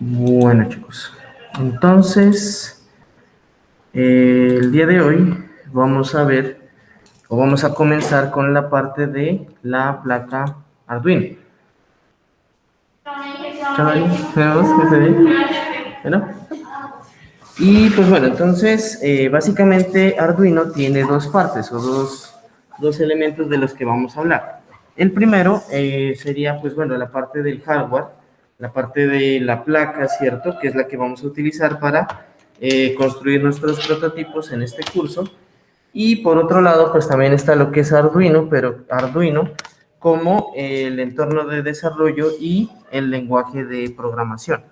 Bueno, chicos, entonces el día de hoy vamos a ver o vamos a comenzar con la parte de la placa Arduino. Chavali, ¿tenemos que seguir? Bueno, y pues bueno, entonces básicamente Arduino tiene dos partes o dos elementos de los que vamos a hablar. El primero sería pues bueno la parte del hardware, la parte de la placa, ¿cierto? Que es la que vamos a utilizar para construir nuestros prototipos en este curso. Y por otro lado pues también está lo que es Arduino, pero Arduino como el entorno de desarrollo y el lenguaje de programación.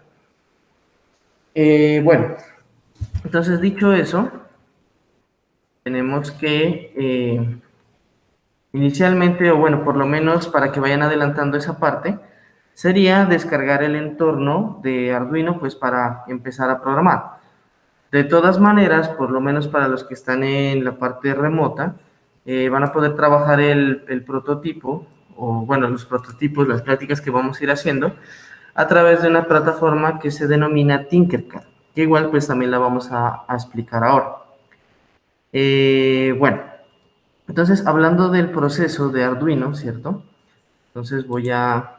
Bueno, entonces, dicho eso, tenemos que inicialmente, o bueno, por lo menos para que vayan adelantando esa parte, sería descargar el entorno de Arduino, pues para empezar a programar. De todas maneras, por lo menos para los que están en la parte remota, van a poder trabajar el prototipo, o bueno, los prototipos, las prácticas que vamos a ir haciendo, a través de una plataforma que se denomina Tinkercad, que igual pues también la vamos a explicar ahora. Bueno, entonces hablando del proceso de Arduino, ¿cierto? Entonces voy a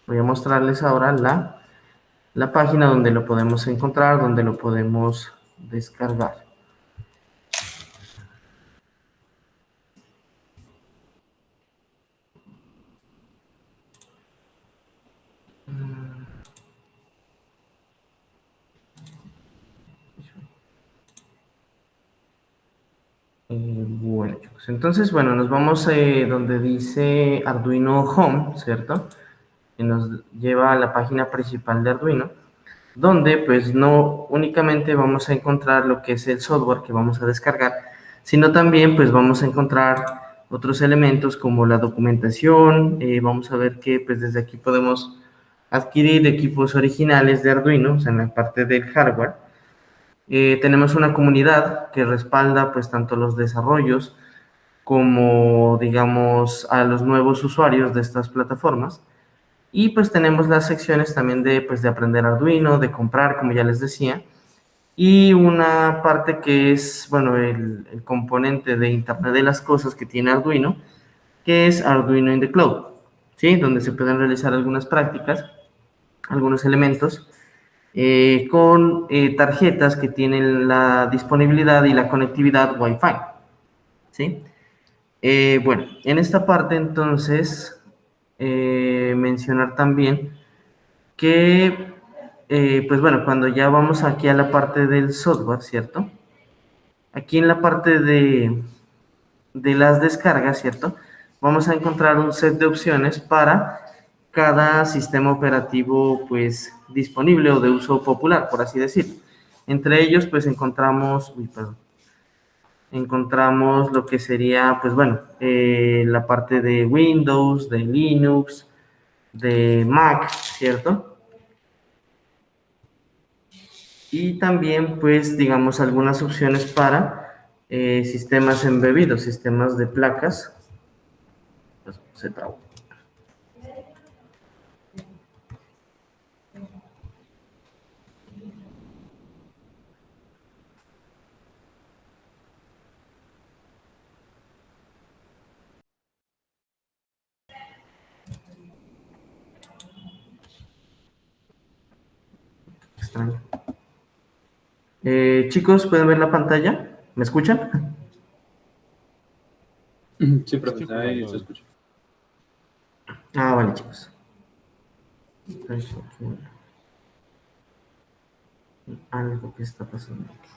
mostrarles ahora la página donde lo podemos encontrar, donde lo podemos descargar. Bueno, chicos, entonces, bueno, nos vamos donde dice Arduino Home, ¿cierto? Que nos lleva a la página principal de Arduino, donde pues no únicamente vamos a encontrar lo que es el software que vamos a descargar, sino también pues vamos a encontrar otros elementos como la documentación. Vamos a ver que pues desde aquí podemos adquirir equipos originales de Arduino, o sea, en la parte del hardware. Tenemos una comunidad que respalda pues tanto los desarrollos como digamos a los nuevos usuarios de estas plataformas. Y pues tenemos las secciones también de, pues, de aprender Arduino, de comprar, como ya les decía, y una parte que es, bueno, el componente de Internet de las cosas que tiene Arduino, que es Arduino in the Cloud, ¿sí? Donde se pueden realizar algunas prácticas, algunos elementos, con tarjetas que tienen la disponibilidad y la conectividad Wi-Fi, ¿sí? Bueno, en esta parte entonces, mencionar también que, pues bueno, cuando ya vamos aquí a la parte del software, ¿cierto? Aquí en la parte de las descargas, ¿cierto? Vamos a encontrar un set de opciones para cada sistema operativo, pues, disponible o de uso popular, por así decirlo. Entre ellos, pues, encontramos, uy, perdón, encontramos lo que sería, pues, bueno, la parte de Windows, de Linux, de Mac, ¿cierto? Y también, pues, digamos, algunas opciones para sistemas embebidos, sistemas de placas. Pues, se trabó. Extraño. Chicos, ¿pueden ver la pantalla? ¿Me escuchan? Sí, profesor, ahí se escucha. Ah, vale, chicos. Algo que está pasando aquí.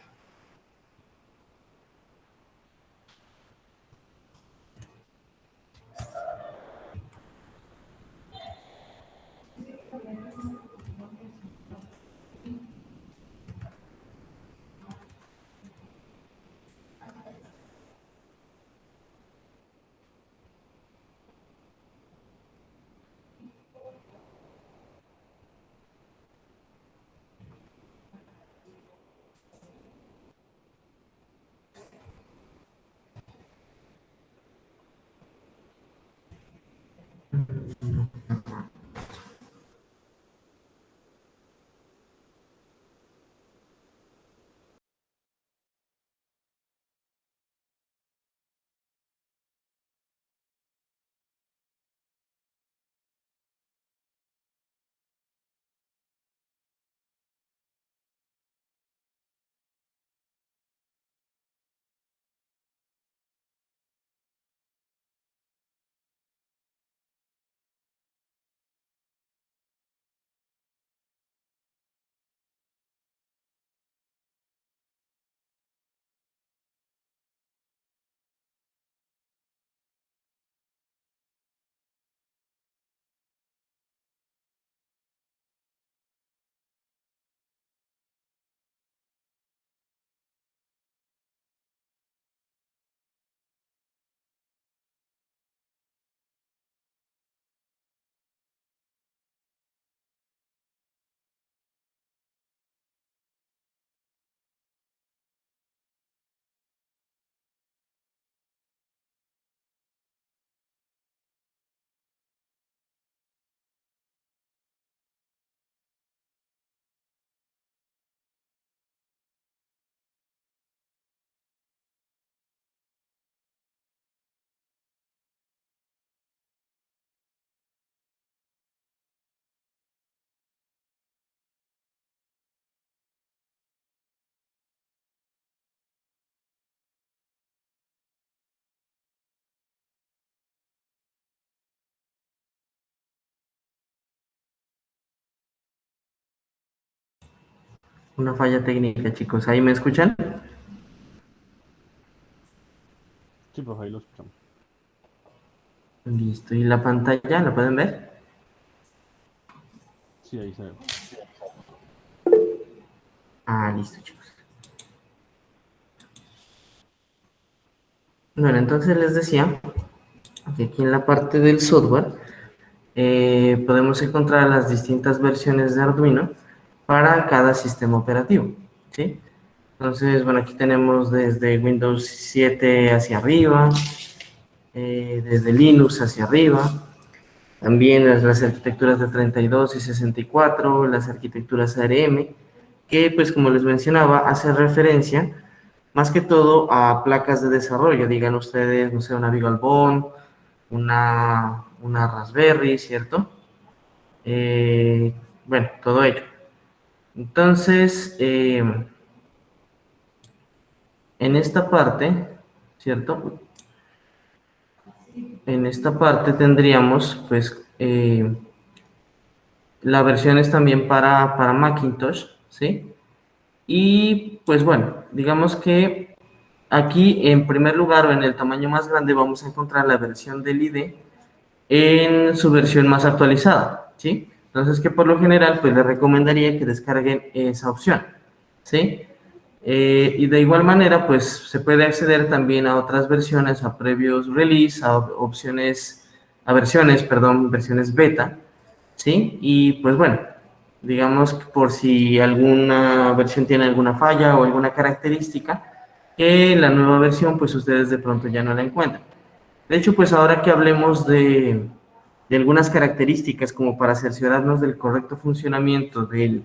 Una falla técnica, chicos. ¿Ahí me escuchan? Sí, profe, ahí lo escuchamos. Listo. ¿Y la pantalla la pueden ver? Sí, ahí se ve. Ah, listo, chicos. Bueno, entonces les decía que aquí en la parte del software podemos encontrar las distintas versiones de Arduino para cada sistema operativo, ¿sí? Entonces, bueno, aquí tenemos desde Windows 7 hacia arriba, desde Linux hacia arriba, también las arquitecturas de 32 y 64, las arquitecturas ARM, que pues como les mencionaba, hace referencia más que todo a placas de desarrollo, digan ustedes, no sé, una BeagleBone, una Raspberry, ¿cierto? Bueno, todo ello. Entonces, en esta parte, ¿cierto? En esta parte tendríamos, pues, las versiones también para Macintosh, ¿sí? Y, pues, bueno, digamos que aquí, en primer lugar, o en el tamaño más grande, vamos a encontrar la versión del IDE en su versión más actualizada, ¿sí? Entonces, que por lo general, pues les recomendaría que descarguen esa opción, ¿sí? Y de igual manera, pues se puede acceder también a otras versiones, a previos release, a opciones, a versiones, perdón, versiones beta, ¿sí? Y pues bueno, digamos que por si alguna versión tiene alguna falla o alguna característica, que la nueva versión, pues ustedes de pronto ya no la encuentran. De hecho, pues ahora que hablemos de algunas características como para cerciorarnos del correcto funcionamiento del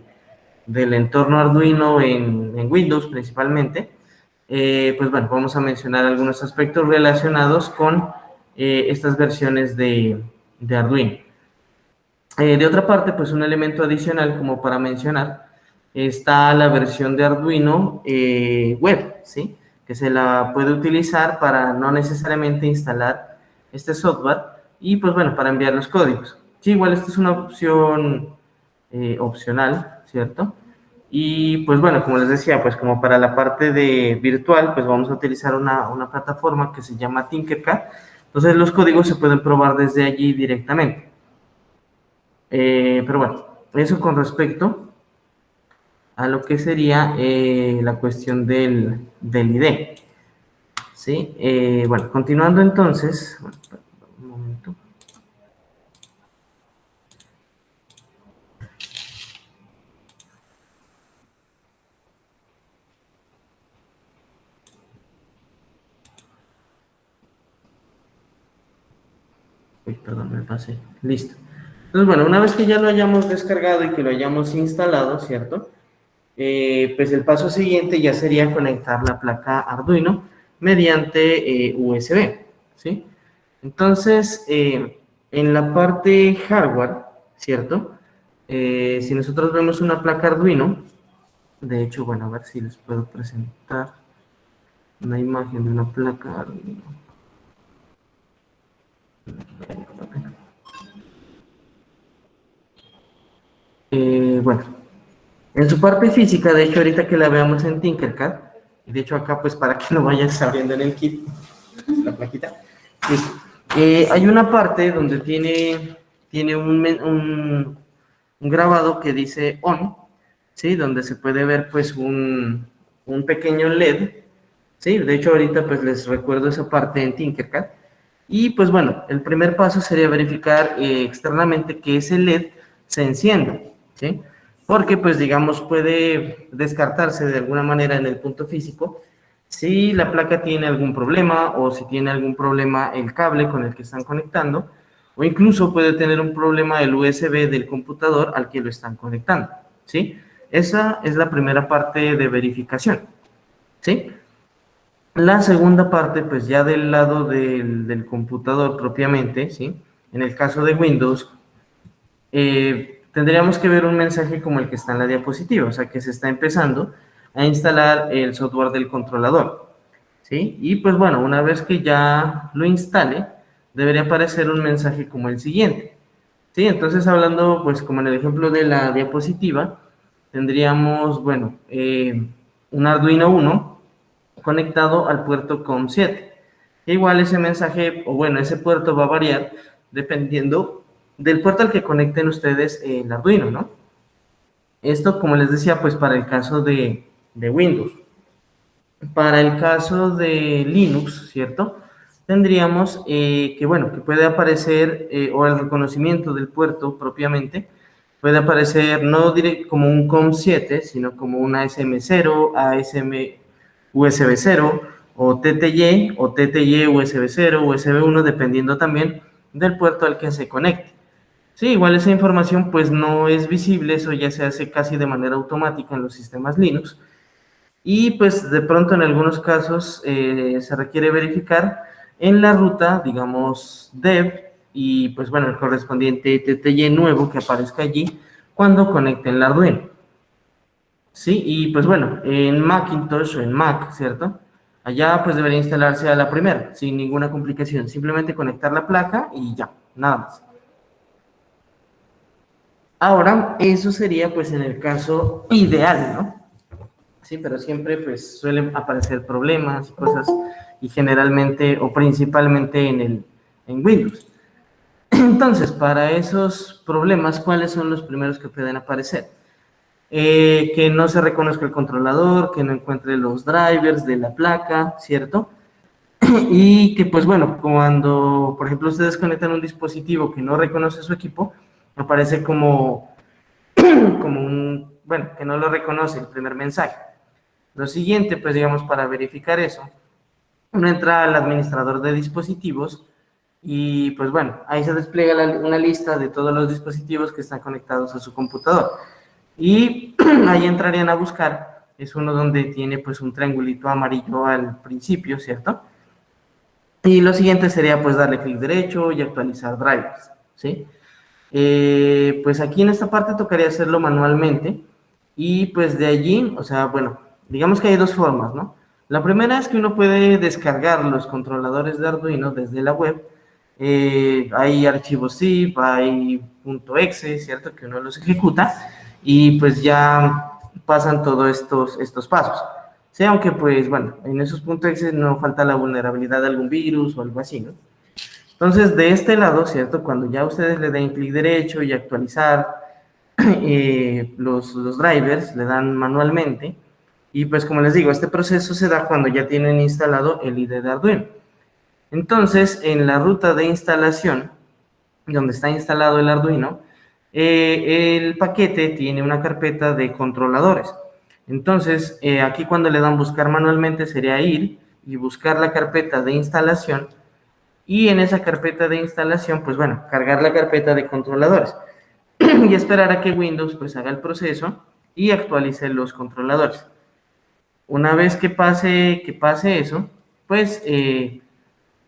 entorno Arduino en Windows principalmente, pues bueno, vamos a mencionar algunos aspectos relacionados con estas versiones de Arduino. De otra parte, pues un elemento adicional como para mencionar, está la versión de Arduino web, ¿sí? Que se la puede utilizar para no necesariamente instalar este software y pues bueno, para enviar los códigos. Sí, igual esta es una opción opcional, ¿cierto? Y pues bueno, como les decía, pues como para la parte de virtual, pues vamos a utilizar una plataforma que se llama Tinkercad. Entonces los códigos se pueden probar desde allí directamente. Pero bueno, eso con respecto a lo que sería la cuestión del ID. ¿Sí? Bueno, continuando entonces, bueno, un momento. Uy, perdón, me pasé. Listo. Entonces, bueno, una vez que ya lo hayamos descargado y que lo hayamos instalado, ¿cierto? Pues el paso siguiente ya sería conectar la placa Arduino mediante USB, ¿sí? Entonces, en la parte hardware, ¿cierto? Si nosotros vemos una placa Arduino, de hecho, bueno, a ver si les puedo presentar una imagen de una placa Arduino. Bueno, en su parte física, de hecho, ahorita que la veamos en Tinkercad, y de hecho acá, pues para que lo vayas abriendo en el kit, la plaquita, pues, hay una parte donde tiene un grabado que dice on, ¿sí? Donde se puede ver pues un pequeño LED, ¿sí? De hecho ahorita pues les recuerdo esa parte en Tinkercad. Y pues bueno, el primer paso sería verificar externamente que ese LED se encienda, ¿sí? Porque pues digamos puede descartarse de alguna manera en el punto físico si la placa tiene algún problema o si tiene algún problema el cable con el que están conectando o incluso puede tener un problema el USB del computador al que lo están conectando, ¿sí? Esa es la primera parte de verificación, ¿sí? La segunda parte, pues ya del lado del computador propiamente, ¿sí? En el caso de Windows, tendríamos que ver un mensaje como el que está en la diapositiva, o sea que se está empezando a instalar el software del controlador, ¿sí? Y pues bueno, una vez que ya lo instale, debería aparecer un mensaje como el siguiente, ¿sí? Entonces hablando pues como en el ejemplo de la diapositiva, tendríamos, bueno, un Arduino Uno conectado al puerto COM7. Igual ese mensaje, o bueno, ese puerto va a variar dependiendo del puerto al que conecten ustedes el Arduino, ¿no? Esto, como les decía, pues para el caso de Windows. Para el caso de Linux, ¿cierto? Tendríamos que, bueno, que puede aparecer, o el reconocimiento del puerto propiamente, puede aparecer no como un COM7, sino como una ASM0, ASM USB 0, o TTY, o TTY USB 0, USB 1, dependiendo también del puerto al que se conecte. Sí, igual esa información pues no es visible, eso ya se hace casi de manera automática en los sistemas Linux. Y pues de pronto en algunos casos se requiere verificar en la ruta, digamos, dev, y pues bueno, el correspondiente TTY nuevo que aparezca allí cuando conecten el Arduino. Sí, y pues bueno, en Macintosh o en Mac, ¿cierto? Allá pues debería instalarse a la primera, sin ninguna complicación. Simplemente conectar la placa y ya, nada más. Ahora, eso sería pues en el caso ideal, ¿no? Sí, pero siempre pues suelen aparecer problemas, cosas, y generalmente o principalmente en Windows. Entonces, para esos problemas, ¿cuáles son los primeros que pueden aparecer? Que no se reconozca el controlador, que no encuentre los drivers de la placa, ¿cierto? Y que pues bueno, cuando por ejemplo ustedes conectan un dispositivo que no reconoce su equipo, aparece como un, bueno, que no lo reconoce el primer mensaje. Lo siguiente, pues digamos, para verificar eso, uno entra al administrador de dispositivos y pues bueno, ahí se despliega una lista de todos los dispositivos que están conectados a su computador. Y ahí entrarían a buscar, es uno donde tiene pues un triangulito amarillo al principio, ¿cierto? Y lo siguiente sería pues darle clic derecho y actualizar drivers, ¿sí? Pues aquí en esta parte tocaría hacerlo manualmente y pues de allí, o sea, bueno, digamos que hay dos formas, ¿no? La primera es que uno puede descargar los controladores de Arduino desde la web. Hay archivos zip, hay .exe, ¿cierto? Que uno los ejecuta y pues ya pasan todos estos pasos. Sí, aunque pues bueno, en esos .exe no falta la vulnerabilidad de algún virus o algo así, ¿no? Entonces, de este lado, ¿cierto? Cuando ya ustedes le den clic derecho y actualizar los drivers, le dan manualmente. Y pues como les digo, este proceso se da cuando ya tienen instalado el IDE de Arduino. Entonces, en la ruta de instalación, donde está instalado el Arduino, el paquete tiene una carpeta de controladores. Entonces, aquí cuando le dan buscar manualmente sería ir y buscar la carpeta de instalación y en esa carpeta de instalación, pues bueno, cargar la carpeta de controladores y esperar a que Windows pues haga el proceso y actualice los controladores. Una vez que pase eso, pues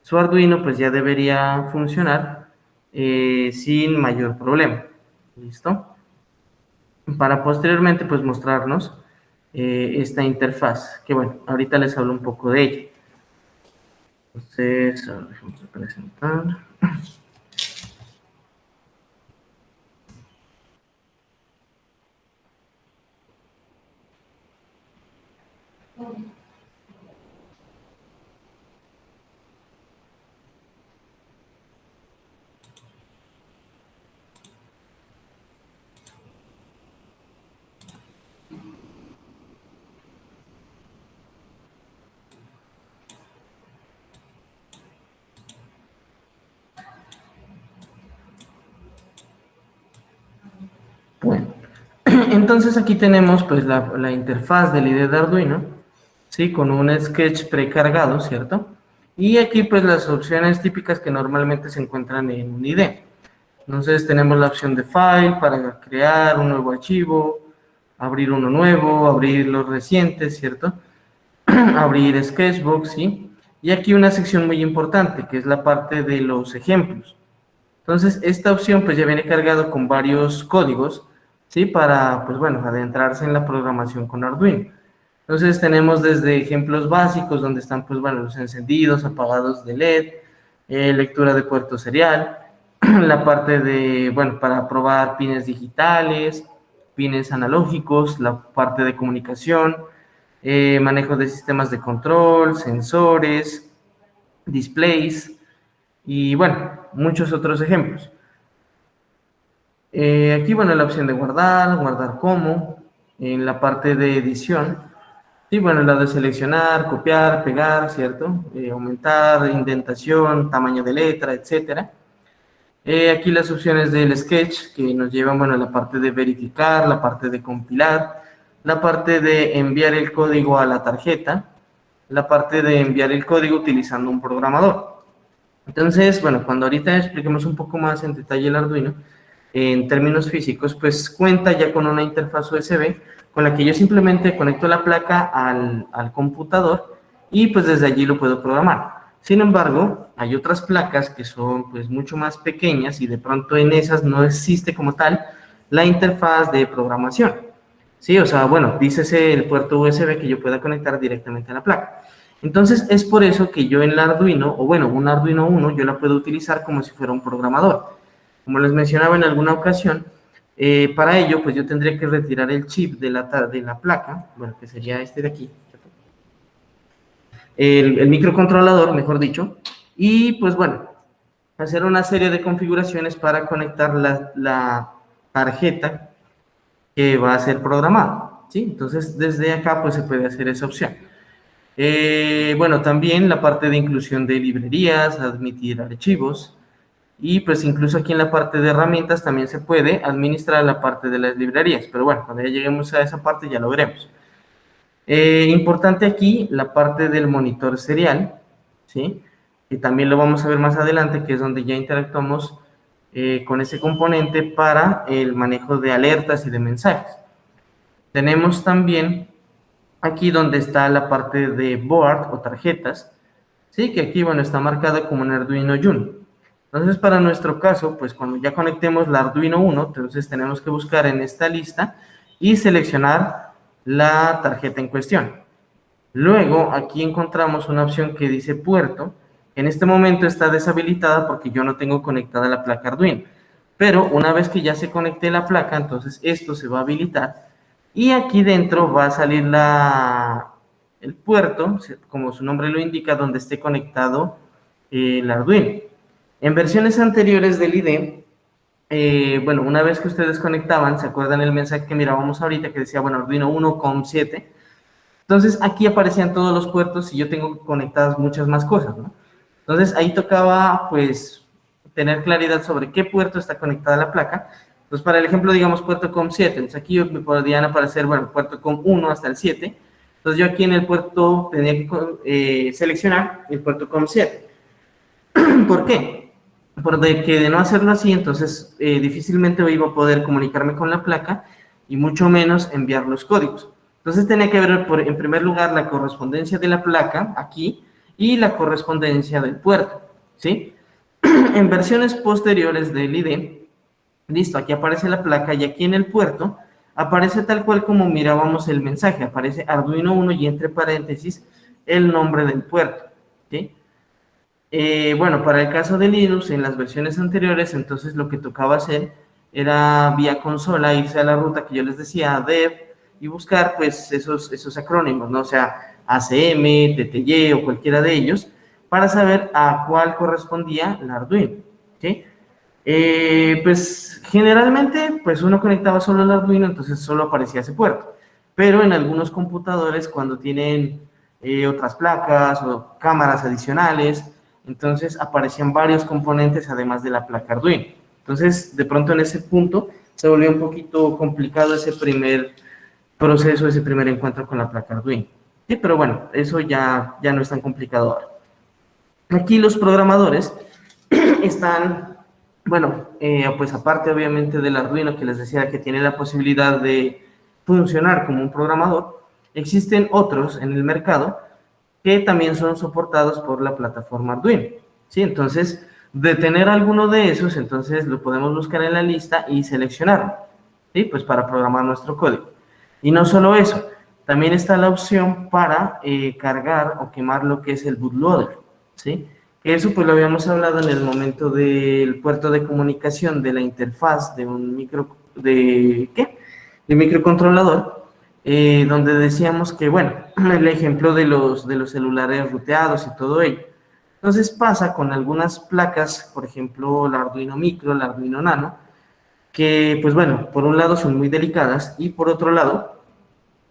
su Arduino pues ya debería funcionar sin mayor problema. ¿Listo? Para posteriormente pues mostrarnos esta interfaz, que bueno, ahorita les hablo un poco de ella. Entonces, ahora dejemos de presentar. Bueno, entonces aquí tenemos pues la interfaz del IDE de Arduino, ¿sí? Con un sketch precargado, ¿cierto? Y aquí pues las opciones típicas que normalmente se encuentran en un IDE. Entonces tenemos la opción de File para crear un nuevo archivo, abrir uno nuevo, abrir los recientes, ¿cierto? Abrir Sketchbook, ¿sí? Y aquí una sección muy importante que es la parte de los ejemplos. Entonces, esta opción pues ya viene cargado con varios códigos, ¿sí? Para, pues bueno, adentrarse en la programación con Arduino. Entonces, tenemos desde ejemplos básicos donde están, pues bueno, los encendidos, apagados de LED, lectura de puerto serial, la parte de, bueno, para probar pines digitales, pines analógicos, la parte de comunicación, manejo de sistemas de control, sensores, displays y bueno, muchos otros ejemplos. Aquí, bueno, la opción de guardar como, en la parte de edición, y bueno, la de seleccionar, copiar, pegar, ¿cierto? Aumentar, indentación, tamaño de letra, etcétera. Aquí las opciones del sketch que nos llevan, bueno, a la parte de verificar, la parte de compilar, la parte de enviar el código a la tarjeta, la parte de enviar el código utilizando un programador. Entonces, bueno, cuando ahorita expliquemos un poco más en detalle el Arduino, en términos físicos, pues cuenta ya con una interfaz USB con la que yo simplemente conecto la placa al computador y pues desde allí lo puedo programar. Sin embargo, hay otras placas que son pues mucho más pequeñas y de pronto en esas no existe como tal la interfaz de programación. Sí, o sea, bueno, dícese el puerto USB que yo pueda conectar directamente a la placa. Entonces, es por eso que yo en el Arduino, o bueno, un Arduino Uno, yo la puedo utilizar como si fuera un programador. Como les mencionaba en alguna ocasión, para ello, pues yo tendría que retirar el chip de la placa, bueno, que sería este de aquí, el microcontrolador, mejor dicho, y pues bueno, hacer una serie de configuraciones para conectar la tarjeta que va a ser programada, ¿sí? Entonces, desde acá, pues se puede hacer esa opción. Bueno, también la parte de inclusión de librerías, admitir archivos, y pues incluso aquí en la parte de herramientas también se puede administrar la parte de las librerías, pero bueno, cuando ya lleguemos a esa parte ya lo veremos. Importante aquí la parte del monitor serial, ¿sí? Que también lo vamos a ver más adelante, que es donde ya interactuamos con ese componente para el manejo de alertas y de mensajes. Tenemos también aquí donde está la parte de board o tarjetas, ¿sí? Que aquí, bueno, está marcada como un Arduino Uno. Entonces, para nuestro caso, pues cuando ya conectemos la Arduino Uno, entonces tenemos que buscar en esta lista y seleccionar la tarjeta en cuestión. Luego, aquí encontramos una opción que dice puerto. En este momento está deshabilitada porque yo no tengo conectada la placa Arduino. Pero una vez que ya se conecte la placa, entonces esto se va a habilitar. Y aquí dentro va a salir el puerto, como su nombre lo indica, donde esté conectado el Arduino. En versiones anteriores del IDE, bueno, una vez que ustedes conectaban, ¿se acuerdan el mensaje que mirábamos ahorita que decía, bueno, Arduino 1 COM7? Entonces, aquí aparecían todos los puertos y yo tengo conectadas muchas más cosas, ¿no? Entonces, ahí tocaba, pues, tener claridad sobre qué puerto está conectada la placa. Entonces, para el ejemplo, digamos, puerto COM7. Entonces, aquí me podrían aparecer, bueno, puerto COM1 hasta el 7. Entonces, yo aquí en el puerto tenía que seleccionar el puerto COM7. ¿Por qué? Porque de no hacerlo así, entonces difícilmente iba a poder comunicarme con la placa y mucho menos enviar los códigos. Entonces tenía que ver, en primer lugar, la correspondencia de la placa aquí y la correspondencia del puerto, ¿sí? En versiones posteriores del IDE, listo, aquí aparece la placa y aquí en el puerto aparece tal cual como mirábamos el mensaje, aparece Arduino 1 y entre paréntesis el nombre del puerto, ¿sí? Bueno, para el caso de Linux, en las versiones anteriores, entonces lo que tocaba hacer era vía consola irse a la ruta que yo les decía, dev, y buscar pues esos acrónimos, ¿no? O sea, ACM, TTY o cualquiera de ellos, para saber a cuál correspondía el Arduino, ¿sí? Pues generalmente, pues uno conectaba solo el Arduino, entonces solo aparecía ese puerto, pero en algunos computadores cuando tienen otras placas o cámaras adicionales, entonces aparecían varios componentes además de la placa Arduino. Entonces, de pronto en ese punto se volvió un poquito complicado ese primer proceso, ese primer encuentro con la placa Arduino. Sí, pero bueno, eso ya no es tan complicado ahora. Aquí los programadores están, bueno, pues aparte obviamente del Arduino que les decía que tiene la posibilidad de funcionar como un programador, existen otros en el mercado que también son soportados por la plataforma Arduino, ¿sí? Entonces, de tener alguno de esos, entonces lo podemos buscar en la lista y seleccionarlo, ¿sí? Pues para programar nuestro código. Y no solo eso, también está la opción para cargar o quemar lo que es el bootloader, ¿sí? Eso pues lo habíamos hablado en el momento del puerto de comunicación de la interfaz de un de microcontrolador, donde decíamos que, bueno, el ejemplo de los celulares ruteados y todo ello. Entonces pasa con algunas placas, por ejemplo, la Arduino Micro, la Arduino Nano, que, pues bueno, por un lado son muy delicadas y por otro lado,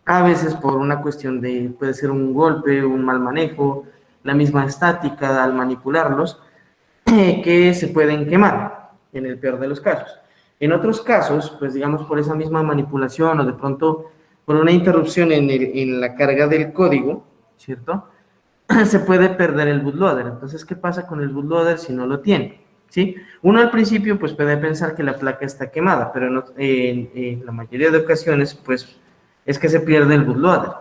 a veces por una cuestión de, puede ser un golpe, un mal manejo, la misma estática al manipularlos, que se pueden quemar, en el peor de los casos. En otros casos, pues digamos por esa misma manipulación o de pronto por una interrupción en la carga del código, ¿cierto? Se puede perder el bootloader. Entonces, ¿qué pasa con el bootloader si no lo tiene? ¿Sí? Uno al principio pues puede pensar que la placa está quemada, pero en la mayoría de ocasiones pues es que se pierde el bootloader.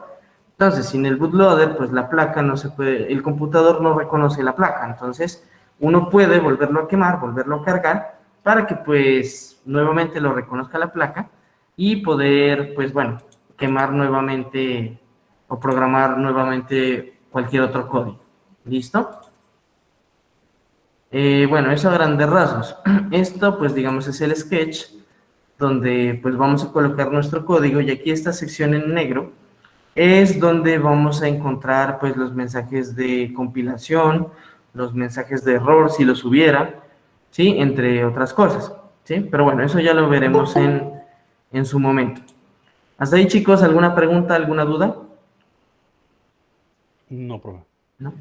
Entonces, sin el bootloader, pues la placa no se puede, el computador no reconoce la placa. Entonces, uno puede volverlo a quemar, volverlo a cargar, para que pues nuevamente lo reconozca la placa y poder, pues bueno, quemar nuevamente o programar nuevamente cualquier otro código. ¿Listo? Bueno, eso a grandes rasgos. Esto, pues digamos, es el sketch donde pues vamos a colocar nuestro código y aquí esta sección en negro es donde vamos a encontrar pues los mensajes de compilación, los mensajes de error si los hubiera, ¿sí? Entre otras cosas, ¿sí? Pero bueno, eso ya lo veremos en su momento. Hasta ahí, chicos, ¿alguna pregunta, alguna duda? No, profe. ¿No?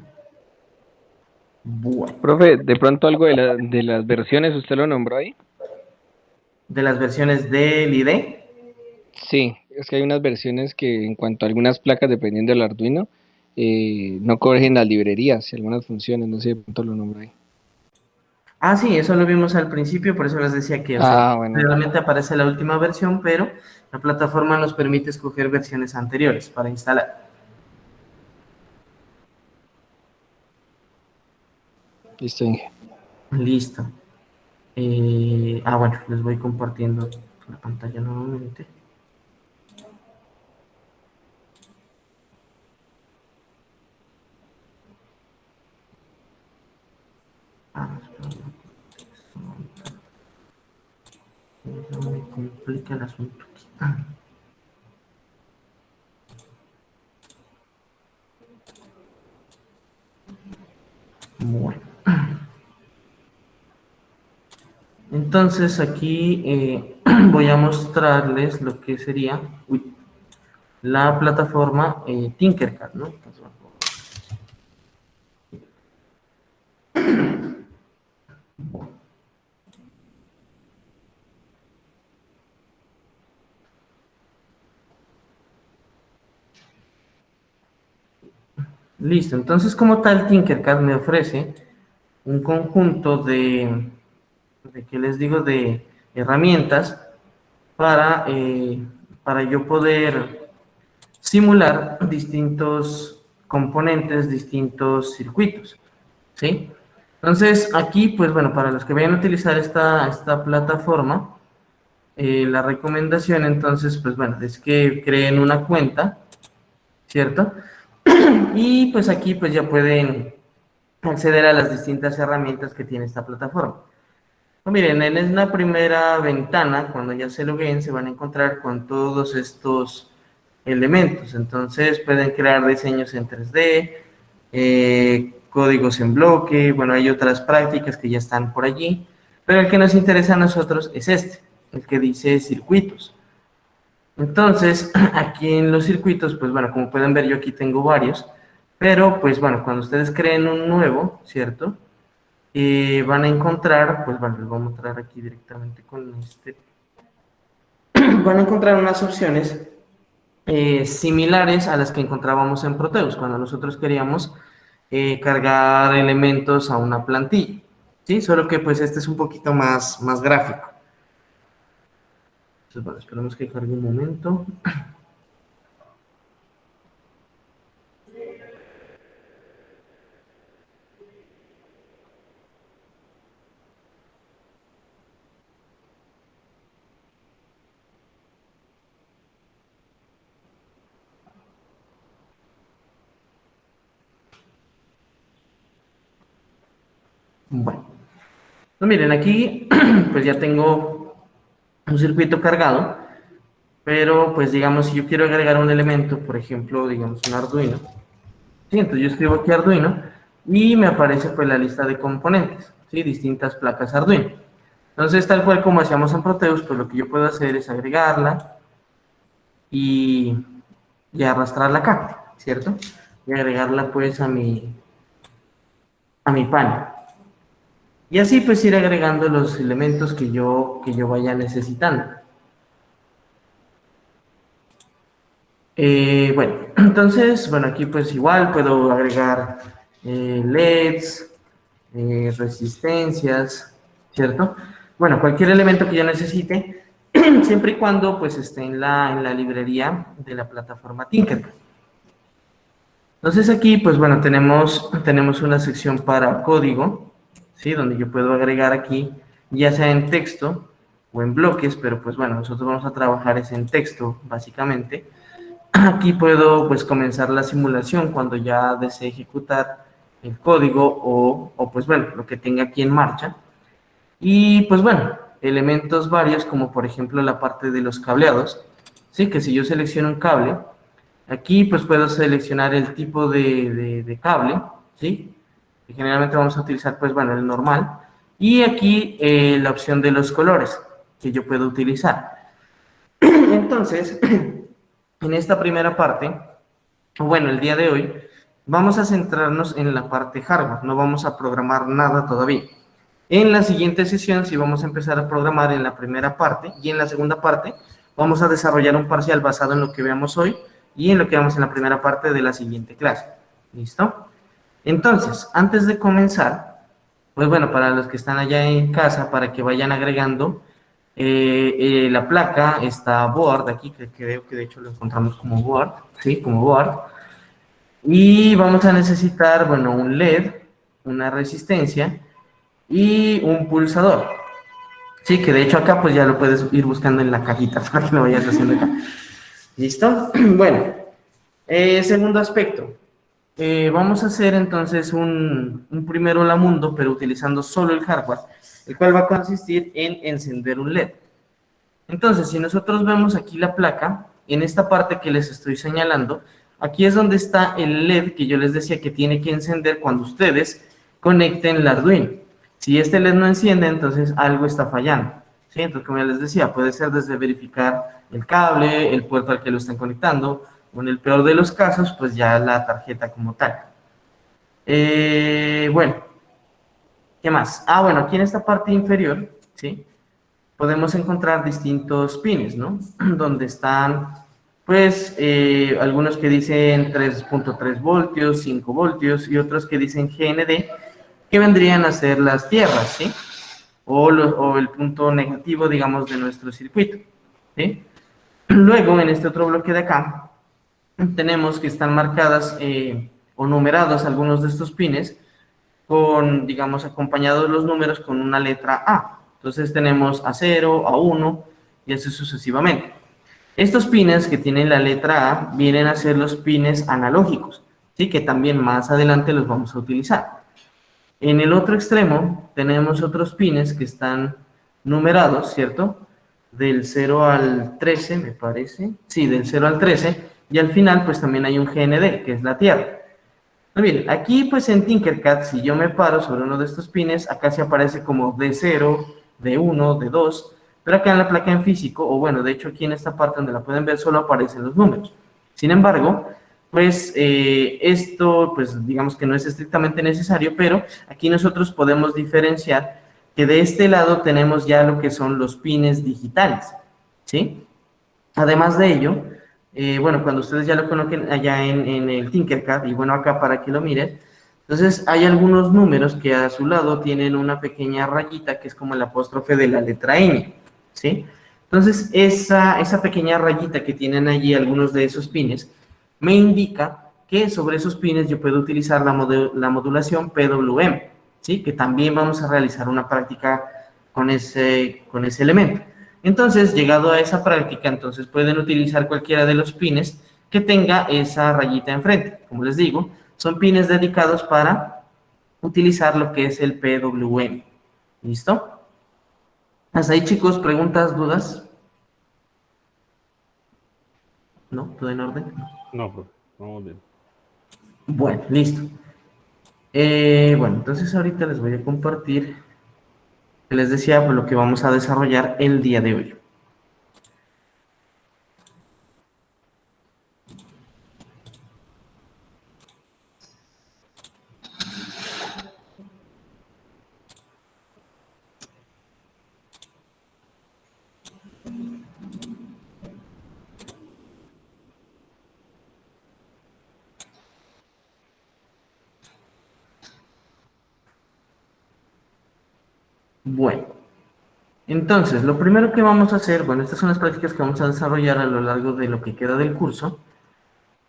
Bueno, Profe, de pronto algo de las versiones, ¿usted lo nombró ahí? de las versiones del IDE. Sí, es que hay unas versiones que en cuanto a algunas placas, dependiendo del Arduino, no corrigen las librerías y algunas funciones, no sé, de pronto lo nombró ahí. Ah, sí, eso lo vimos al principio, por eso les decía que, o sea, Ah, bueno, realmente aparece la última versión, pero la plataforma nos permite escoger versiones anteriores para instalar. listo, Inge. Listo. Bueno, les voy compartiendo la pantalla nuevamente. Espera, no me complica el asunto aquí. Bueno. Entonces aquí voy a mostrarles lo que sería la plataforma Tinkercad, ¿no? Entonces, listo, entonces como tal Tinkercad me ofrece un conjunto ¿qué les digo? De herramientas para yo poder simular distintos componentes, distintos circuitos, ¿sí? Entonces aquí, pues bueno, para los que vayan a utilizar esta plataforma, la recomendación entonces, pues bueno, es que creen una cuenta, ¿cierto? Y pues aquí pues ya pueden acceder a las distintas herramientas que tiene esta plataforma. No, miren, en la primera ventana, cuando ya se loguen, se van a encontrar con todos estos elementos. Entonces pueden crear diseños en 3D, códigos en bloque, bueno, hay otras prácticas que ya están por allí, pero el que nos interesa a nosotros es este, el que dice circuitos. Entonces, aquí en los circuitos, pues bueno, como pueden ver, yo aquí tengo varios, pero pues bueno, cuando ustedes creen un nuevo, ¿cierto? Van a encontrar, pues bueno, les voy a mostrar aquí directamente con este, van a encontrar unas opciones similares a las que encontrábamos en Proteus, cuando nosotros queríamos cargar elementos a una plantilla, ¿sí? Solo que pues este es un poquito más gráfico. Entonces, bueno, esperemos que cargue un momento. Bueno, pues miren, aquí pues ya tengo un circuito cargado. pero pues digamos, si yo quiero agregar un elemento, por ejemplo, digamos un Arduino, ¿sí? Entonces yo escribo aquí Arduino y me aparece pues la lista de componentes, ¿sí? Distintas placas Arduino. Entonces, tal cual como hacíamos en Proteus, pues lo que yo puedo hacer es agregarla y, y arrastrarla acá, ¿cierto? Y agregarla pues a mi panel. Y así pues ir agregando los elementos que yo vaya necesitando. Bueno, entonces, bueno, aquí pues igual puedo agregar LEDs, resistencias, ¿cierto? Bueno, cualquier elemento que yo necesite, siempre y cuando pues esté en la librería de la plataforma Tinkercad. Entonces aquí, pues bueno, tenemos una sección para código, ¿sí? Donde yo puedo agregar aquí, ya sea en texto o en bloques, pero pues bueno, nosotros vamos a trabajar es en texto, básicamente. Aquí puedo pues comenzar la simulación cuando ya desee ejecutar el código o pues bueno, lo que tenga aquí en marcha. Y pues bueno, elementos varios como por ejemplo la parte de los cableados, ¿sí? Que si yo selecciono un cable, aquí pues puedo seleccionar el tipo de cable, ¿sí? Que generalmente vamos a utilizar pues bueno, el normal. Y aquí la opción de los colores que yo puedo utilizar. Entonces, en esta primera parte, bueno, el día de hoy, vamos a centrarnos en la parte hardware, no vamos a programar nada todavía. En la siguiente sesión sí vamos a empezar a programar en la primera parte y en la segunda parte vamos a desarrollar un parcial basado en lo que veamos hoy y en lo que vemos en la primera parte de la siguiente clase. ¿Listo? Entonces, antes de comenzar, pues bueno, para los que están allá en casa, para que vayan agregando, la placa está board aquí, que creo que de hecho lo encontramos como board, ¿sí? Como board. Y vamos a necesitar, bueno, un LED, una resistencia y un pulsador. Sí, que de hecho acá pues ya lo puedes ir buscando en la cajita para que lo vayas haciendo acá. ¿Listo? Bueno, segundo aspecto. Vamos a hacer entonces un primero la mundo, pero utilizando solo el hardware, el cual va a consistir en encender un LED. Entonces, si nosotros vemos aquí la placa, en esta parte que les estoy señalando, aquí es donde está el LED que yo les decía que tiene que encender cuando ustedes conecten el Arduino. Si este LED no enciende, entonces algo está fallando, ¿sí? Entonces, como ya les decía, puede ser desde verificar el cable, el puerto al que lo están conectando, o en el peor de los casos, pues ya la tarjeta como tal. Bueno, ¿qué más? Ah, bueno, aquí en esta parte inferior, ¿sí? Podemos encontrar distintos pines, ¿no? Donde están, pues, algunos que dicen 3.3 voltios, 5 voltios y otros que dicen GND, que vendrían a ser las tierras, ¿sí? O el punto negativo, digamos, de nuestro circuito, ¿sí? Luego, en este otro bloque de acá, tenemos que están marcadas o numerados algunos de estos pines con, digamos, acompañados los números con una letra A. Entonces tenemos A0, A1 y así sucesivamente. Estos pines que tienen la letra A vienen a ser los pines analógicos, ¿sí? Que también más adelante los vamos a utilizar. En el otro extremo tenemos otros pines que están numerados, ¿cierto? Del 0 al 13, me parece. Sí, del 0 al 13. Y al final, pues también hay un GND, que es la tierra. Muy bien, aquí pues en Tinkercad, si yo me paro sobre uno de estos pines, acá se aparece como D0, D1, D2, pero acá en la placa en físico, o bueno, de hecho aquí en esta parte donde la pueden ver solo aparecen los números. Sin embargo, pues esto pues digamos que no es estrictamente necesario, pero aquí nosotros podemos diferenciar que de este lado tenemos ya lo que son los pines digitales, ¿sí? Además de ello, bueno, cuando ustedes ya lo conozcan allá en el Tinkercad, y bueno, acá para que lo miren, entonces hay algunos números que a su lado tienen una pequeña rayita que es como el apóstrofe de la letra N, ¿sí? Entonces, esa pequeña rayita que tienen allí algunos de esos pines, me indica que sobre esos pines yo puedo utilizar la modulación PWM, ¿sí? Que también vamos a realizar una práctica con ese elemento. Entonces, llegado a esa práctica, entonces pueden utilizar cualquiera de los pines que tenga esa rayita enfrente. Como les digo, son pines dedicados para utilizar lo que es el PWM. ¿Listo? Hasta ahí, chicos, preguntas, dudas. ¿No? ¿Todo en orden? No, profe, vamos bien. Bueno, listo. Bueno, entonces ahorita les voy a compartir, que les decía, pues, lo que vamos a desarrollar el día de hoy. Bueno, entonces, lo primero que vamos a hacer, bueno, estas son las prácticas que vamos a desarrollar a lo largo de lo que queda del curso.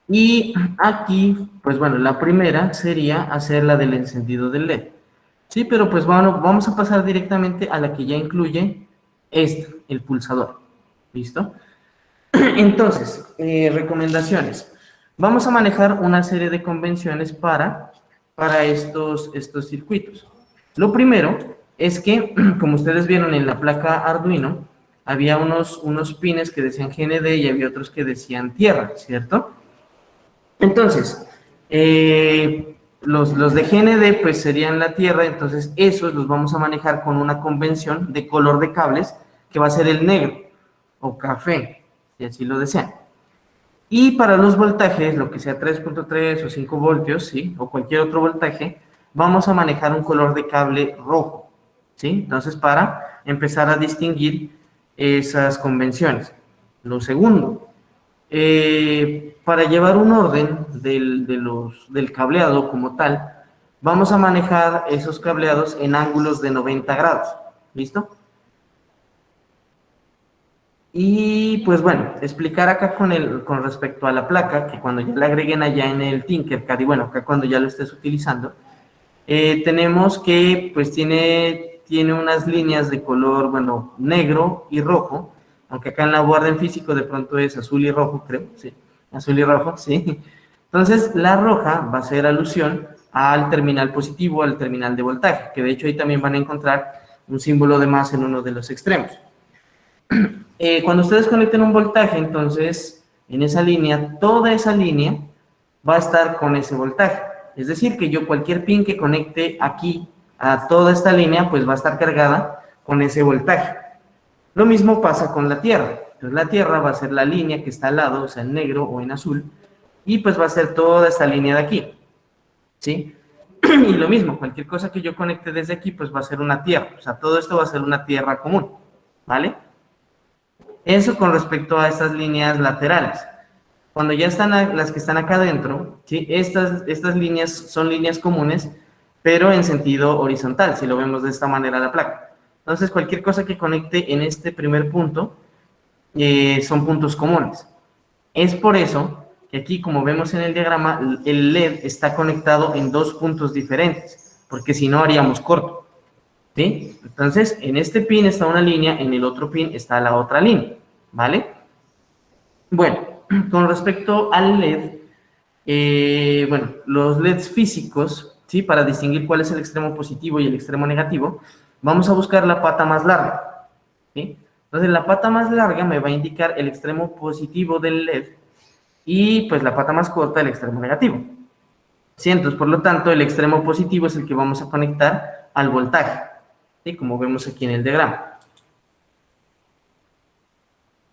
Y aquí, pues bueno, la primera sería hacer la del encendido del LED. Sí, pero pues bueno, vamos a pasar directamente a la que ya incluye el pulsador. ¿Listo? Entonces, recomendaciones. Vamos a manejar una serie de convenciones para estos circuitos. Lo primero es que, como ustedes vieron en la placa Arduino, había unos pines que decían GND y había otros que decían tierra, ¿cierto? Entonces, los de GND pues serían la tierra, entonces esos los vamos a manejar con una convención de color de cables que va a ser el negro o café, si así lo desean. Y para los voltajes, lo que sea 3.3 o 5 voltios, ¿sí? O cualquier otro voltaje, vamos a manejar un color de cable rojo, ¿sí? Entonces, para empezar a distinguir esas convenciones. Lo segundo, para llevar un orden del cableado como tal, vamos a manejar esos cableados en ángulos de 90 grados, ¿listo? Y pues bueno, explicar acá con respecto a la placa, que cuando ya la agreguen allá en el Tinkercad, y bueno, acá cuando ya lo estés utilizando, tenemos que pues tiene unas líneas de color, bueno, negro y rojo, aunque acá en la board en físico de pronto es azul y rojo, creo, sí, azul y rojo, sí. Entonces, la roja va a ser alusión al terminal positivo, al terminal de voltaje, que de hecho ahí también van a encontrar un símbolo de más en uno de los extremos. Cuando ustedes conecten un voltaje, entonces, en esa línea, toda esa línea va a estar con ese voltaje. Es decir, que yo cualquier pin que conecte aquí a toda esta línea, pues va a estar cargada con ese voltaje. Lo mismo pasa con la tierra. Entonces, la tierra va a ser la línea que está al lado, o sea, en negro o en azul, y pues va a ser toda esta línea de aquí, ¿sí? Y lo mismo, cualquier cosa que yo conecte desde aquí, pues va a ser una tierra. O sea, todo esto va a ser una tierra común, ¿vale? Eso con respecto a estas líneas laterales. Cuando ya están las que están acá adentro, ¿sí? Estas líneas son líneas comunes, pero en sentido horizontal, si lo vemos de esta manera la placa. Entonces, cualquier cosa que conecte en este primer punto son puntos comunes. Es por eso que aquí, como vemos en el diagrama, el LED está conectado en dos puntos diferentes, porque si no haríamos corto. ¿Sí? Entonces, en este pin está una línea, en el otro pin está la otra línea, ¿vale? Bueno, con respecto al LED, bueno, los LEDs físicos, ¿sí? Para distinguir cuál es el extremo positivo y el extremo negativo, vamos a buscar la pata más larga, ¿sí? Entonces, la pata más larga me va a indicar el extremo positivo del LED y, pues, la pata más corta, el extremo negativo. ¿Sí? Entonces, por lo tanto, el extremo positivo es el que vamos a conectar al voltaje. ¿Sí? Como vemos aquí en el diagrama.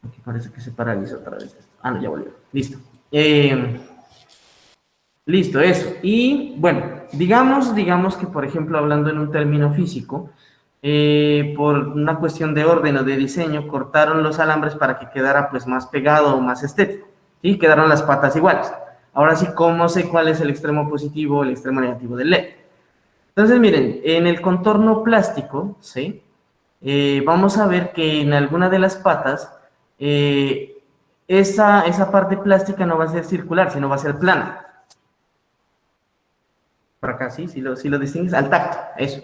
Aquí parece que se paraliza otra vez. Ah, no, ya volvió. Listo. Listo, eso. Y bueno, digamos que, por ejemplo, hablando en un término físico, por una cuestión de orden o de diseño, cortaron los alambres para que quedara pues más pegado o más estético. ¿Sí? Quedaron las patas iguales. Ahora sí, ¿cómo sé cuál es el extremo positivo o el extremo negativo del LED? Entonces, miren, en el contorno plástico, ¿sí? Vamos a ver que en alguna de las patas, esa parte plástica no va a ser circular, sino va a ser plana. Por acá, ¿sí? Si lo distingues, al tacto, eso.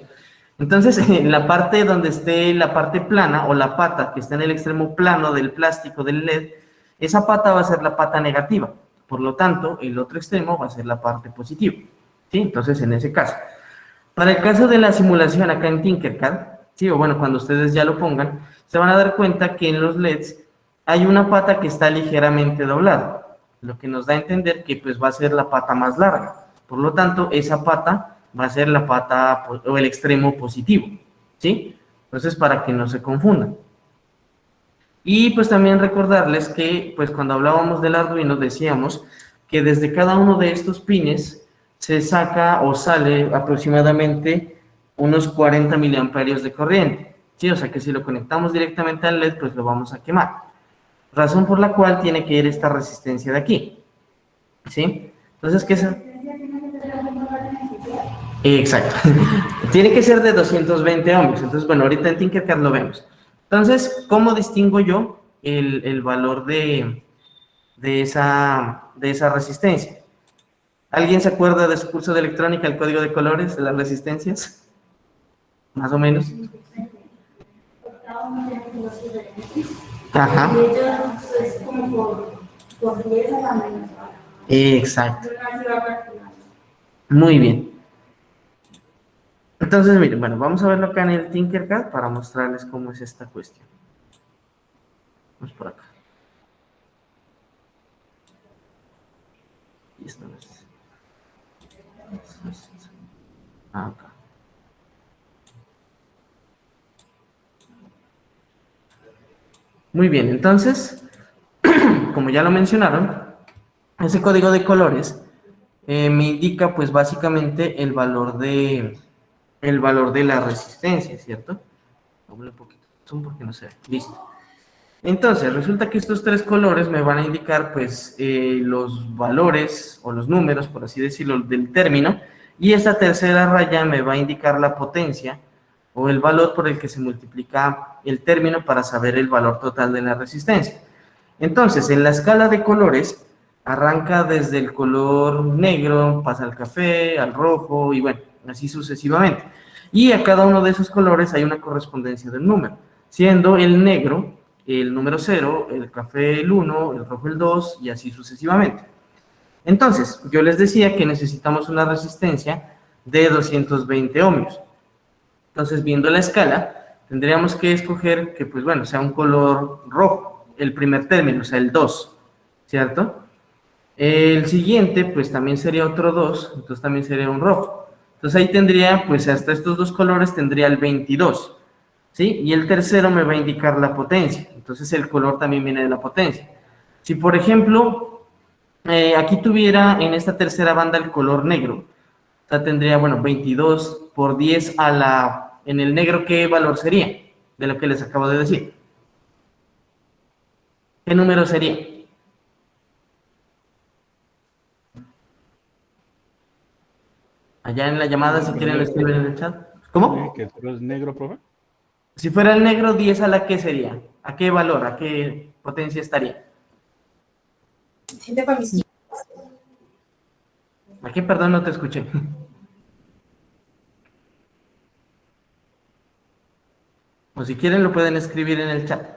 Entonces, en la parte donde esté la parte plana, o la pata que está en el extremo plano del plástico del LED, esa pata va a ser la pata negativa. Por lo tanto, el otro extremo va a ser la parte positiva. ¿Sí? Entonces, en ese caso. Para el caso de la simulación acá en Tinkercad, sí, o bueno, cuando ustedes ya lo pongan, se van a dar cuenta que en los LEDs hay una pata que está ligeramente doblada, lo que nos da a entender que pues va a ser la pata más larga. Por lo tanto, esa pata va a ser la pata o el extremo positivo, ¿sí? Entonces, para que no se confundan. Y pues también recordarles que pues cuando hablábamos del Arduino decíamos que desde cada uno de estos pines se saca o sale aproximadamente unos 40 miliamperios de corriente, ¿sí? O sea que si lo conectamos directamente al LED pues lo vamos a quemar. Razón por la cual tiene que ir esta resistencia de aquí, ¿sí? Entonces, ¿qué es? Exacto. Tiene que ser de 220 ohmios. Entonces, bueno, ahorita en Tinkercad lo vemos. Entonces, ¿cómo distingo yo el valor de esa resistencia? ¿Alguien se acuerda de su curso de electrónica, el código de colores de las resistencias? Más o menos. Ajá. Exacto. Muy bien. Entonces, miren, bueno, vamos a verlo acá en el Tinkercad para mostrarles cómo es esta cuestión. Vamos por acá. Y esto no es. Acá. Muy bien, entonces, como ya lo mencionaron, ese código de colores me indica pues básicamente el valor de la resistencia, ¿cierto? Doble un poquito, zoom porque no se ve. Listo. Entonces, resulta que estos tres colores me van a indicar pues los valores o los números, por así decirlo, del término, y esta tercera raya me va a indicar la potencia o el valor por el que se multiplica el término para saber el valor total de la resistencia. Entonces, en la escala de colores, arranca desde el color negro, pasa al café, al rojo y bueno, así sucesivamente. Y a cada uno de esos colores hay una correspondencia del número, siendo el negro el número 0, el café el 1, el rojo el 2 y así sucesivamente. Entonces, yo les decía que necesitamos una resistencia de 220 ohmios. Entonces, viendo la escala, tendríamos que escoger que, pues bueno, sea un color rojo, el primer término, o sea, el 2, ¿cierto? El siguiente, pues también sería otro 2, entonces también sería un rojo. Entonces ahí tendría, pues hasta estos dos colores tendría el 22, ¿sí? Y el tercero me va a indicar la potencia, entonces el color también viene de la potencia. Si, por ejemplo, aquí tuviera en esta tercera banda el color negro, o sea, tendría, bueno, 22 por 10 a la... En el negro, ¿qué valor sería? De lo que les acabo de decir. ¿Qué número sería? Allá en la llamada, si quieren, lo escriben en el chat. ¿Cómo? ¿Que solo es negro, profe? Si fuera el negro, 10 a la ¿qué sería? ¿A qué valor? ¿A qué potencia estaría? ¿A qué? Perdón, no te escuché. O si quieren, lo pueden escribir en el chat.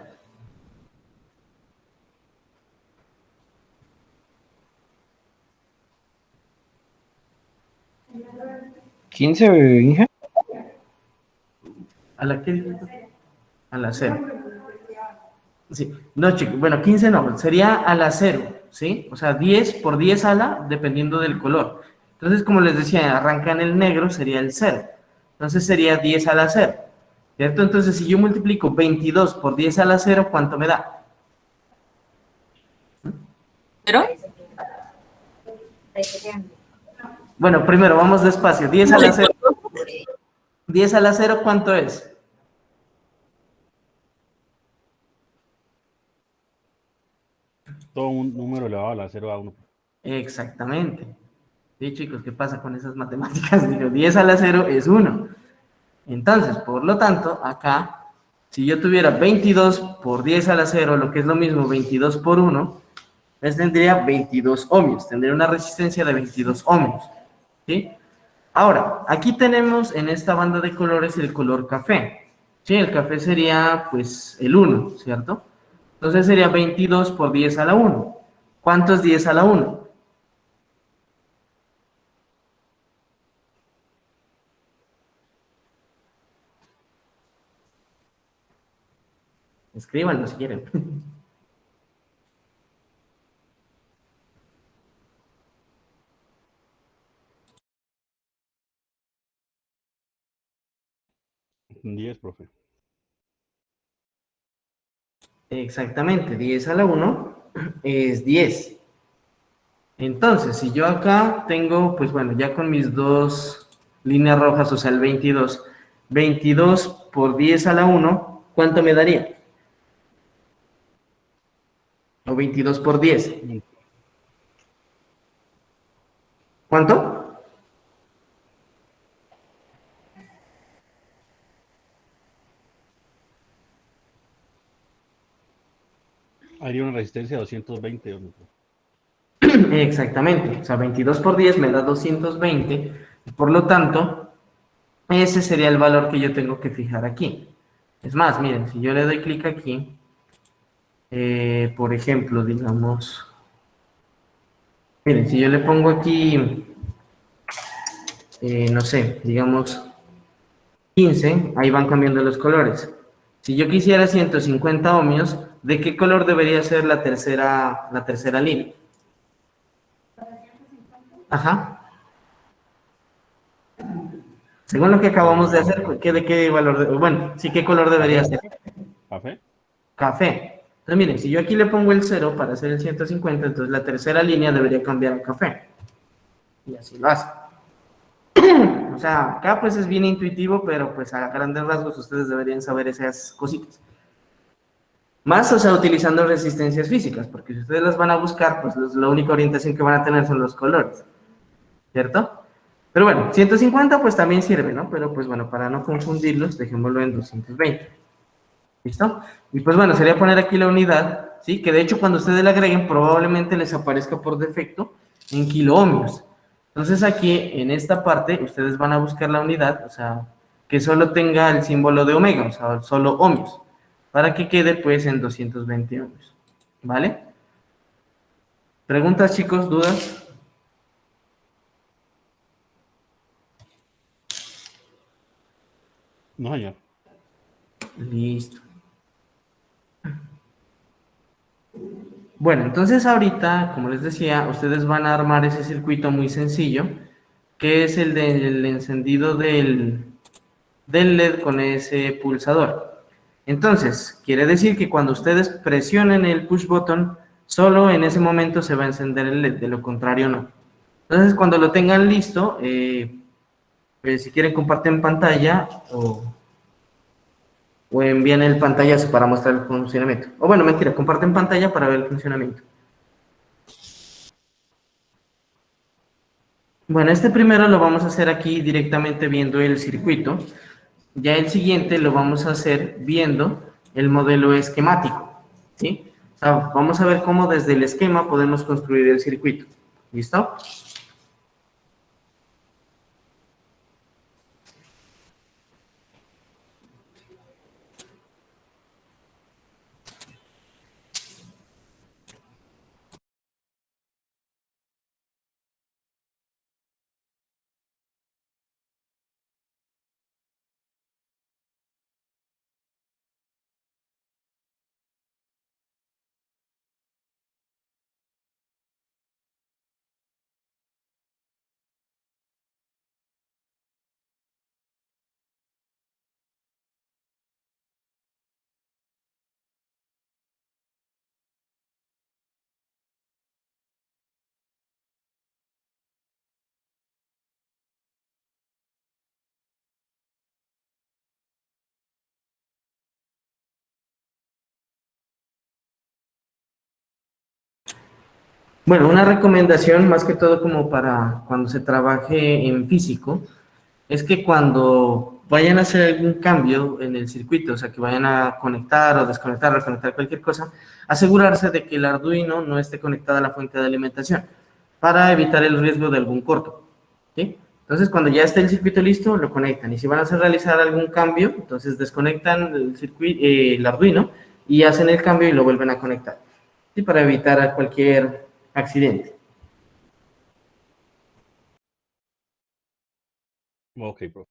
¿15, Inge? ¿A la qué? A la 0. Sí. No, chicos, bueno, 15 no, sería a la 0, ¿sí? O sea, 10 por 10 a la, dependiendo del color. Entonces, como les decía, arranca en el negro, sería el 0. Entonces sería 10 a la 0, ¿cierto? Entonces, si yo multiplico 22 por 10 a la 0, ¿cuánto me da? ¿Cero? Bueno, primero, vamos despacio. 10 a la 0. 10 a la 0, ¿cuánto es? Todo un número elevado a la 0 a 1. Exactamente. Sí, chicos, ¿qué pasa con esas matemáticas? Digo, 10 a la 0 es 1. Entonces, por lo tanto, acá, si yo tuviera 22 por 10 a la 0, lo que es lo mismo 22 por 1, pues tendría 22 ohmios, tendría una resistencia de 22 ohmios, ¿sí? Ahora, aquí tenemos en esta banda de colores el color café, ¿sí? El café sería, pues, el 1, ¿cierto? Entonces sería 22 por 10 a la 1. ¿Cuánto es 10 a la 1? Escríbanlo si quieren. 10, profe. Exactamente, 10 a la 1 es 10. Entonces, si yo acá tengo, pues bueno, ya con mis dos líneas rojas, o sea, el 22, 22 por 10 a la 1, ¿cuánto me daría? O 22 por 10. ¿Cuánto? Haría una resistencia de 220 ohms. Exactamente, o sea, 22 por 10 me da 220, por lo tanto, ese sería el valor que yo tengo que fijar aquí. Es más, miren, si yo le doy clic aquí, por ejemplo, digamos, miren, si yo le pongo aquí, no sé, digamos 15, ahí van cambiando los colores. Si yo quisiera 150 ohmios, ¿de qué color debería ser la tercera línea? Ajá. Según lo que acabamos de hacer, ¿de qué valor? Bueno, sí, ¿qué color debería ¿Café? ser? ¿Café? Café. Entonces, miren, si yo aquí le pongo el 0 para hacer el 150, entonces la tercera línea debería cambiar a café. Y así lo hace. O sea, acá pues es bien intuitivo, pero pues a grandes rasgos ustedes deberían saber esas cositas. Más, o sea, utilizando resistencias físicas, porque si ustedes las van a buscar, pues la única orientación que van a tener son los colores, ¿cierto? Pero bueno, 150 pues también sirve, ¿no? Pero pues bueno, para no confundirlos, dejémoslo en 220. ¿Listo? Y pues bueno, sería poner aquí la unidad, ¿sí? Que de hecho cuando ustedes la agreguen probablemente les aparezca por defecto en kiloohmios. Entonces aquí en esta parte ustedes van a buscar la unidad, o sea, que solo tenga el símbolo de omega, o sea, solo ohmios, para que quede pues en 220 ohmios. ¿Vale? ¿Preguntas, chicos? ¿Dudas? No, señor. Listo. Bueno, entonces ahorita, como les decía, ustedes van a armar ese circuito muy sencillo, que es el del encendido del LED con ese pulsador. Entonces, quiere decir que cuando ustedes presionen el push button, solo en ese momento se va a encender el LED, de lo contrario no. Entonces, cuando lo tengan listo, pues, si quieren comparten pantalla o envían el pantallazo para mostrar el funcionamiento. O bueno, mentira, comparten pantalla para ver el funcionamiento. Bueno, este primero lo vamos a hacer aquí directamente viendo el circuito. Ya el siguiente lo vamos a hacer viendo el modelo esquemático, ¿sí? O sea, vamos a ver cómo desde el esquema podemos construir el circuito. ¿Listo? Bueno, una recomendación más que todo como para cuando se trabaje en físico, es que cuando vayan a hacer algún cambio en el circuito, o sea, que vayan a conectar o desconectar, reconectar cualquier cosa, asegurarse de que el Arduino no esté conectado a la fuente de alimentación para evitar el riesgo de algún corto, ¿sí? Entonces, cuando ya esté el circuito listo, lo conectan. Y si van a hacer realizar algún cambio, entonces desconectan el circuito, el Arduino y hacen el cambio y lo vuelven a conectar, ¿sí? Para evitar cualquier accidente. Ok, profe.